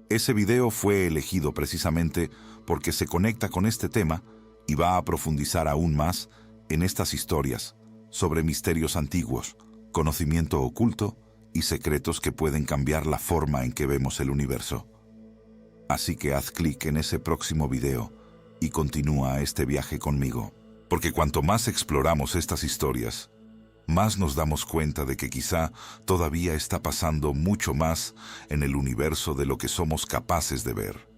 Ese video fue elegido precisamente porque se conecta con este tema y va a profundizar aún más en estas historias sobre misterios antiguos, conocimiento oculto y secretos que pueden cambiar la forma en que vemos el universo. Así que haz clic en ese próximo video y continúa este viaje conmigo, porque cuanto más exploramos estas historias, más nos damos cuenta de que quizá todavía está pasando mucho más en el universo de lo que somos capaces de ver.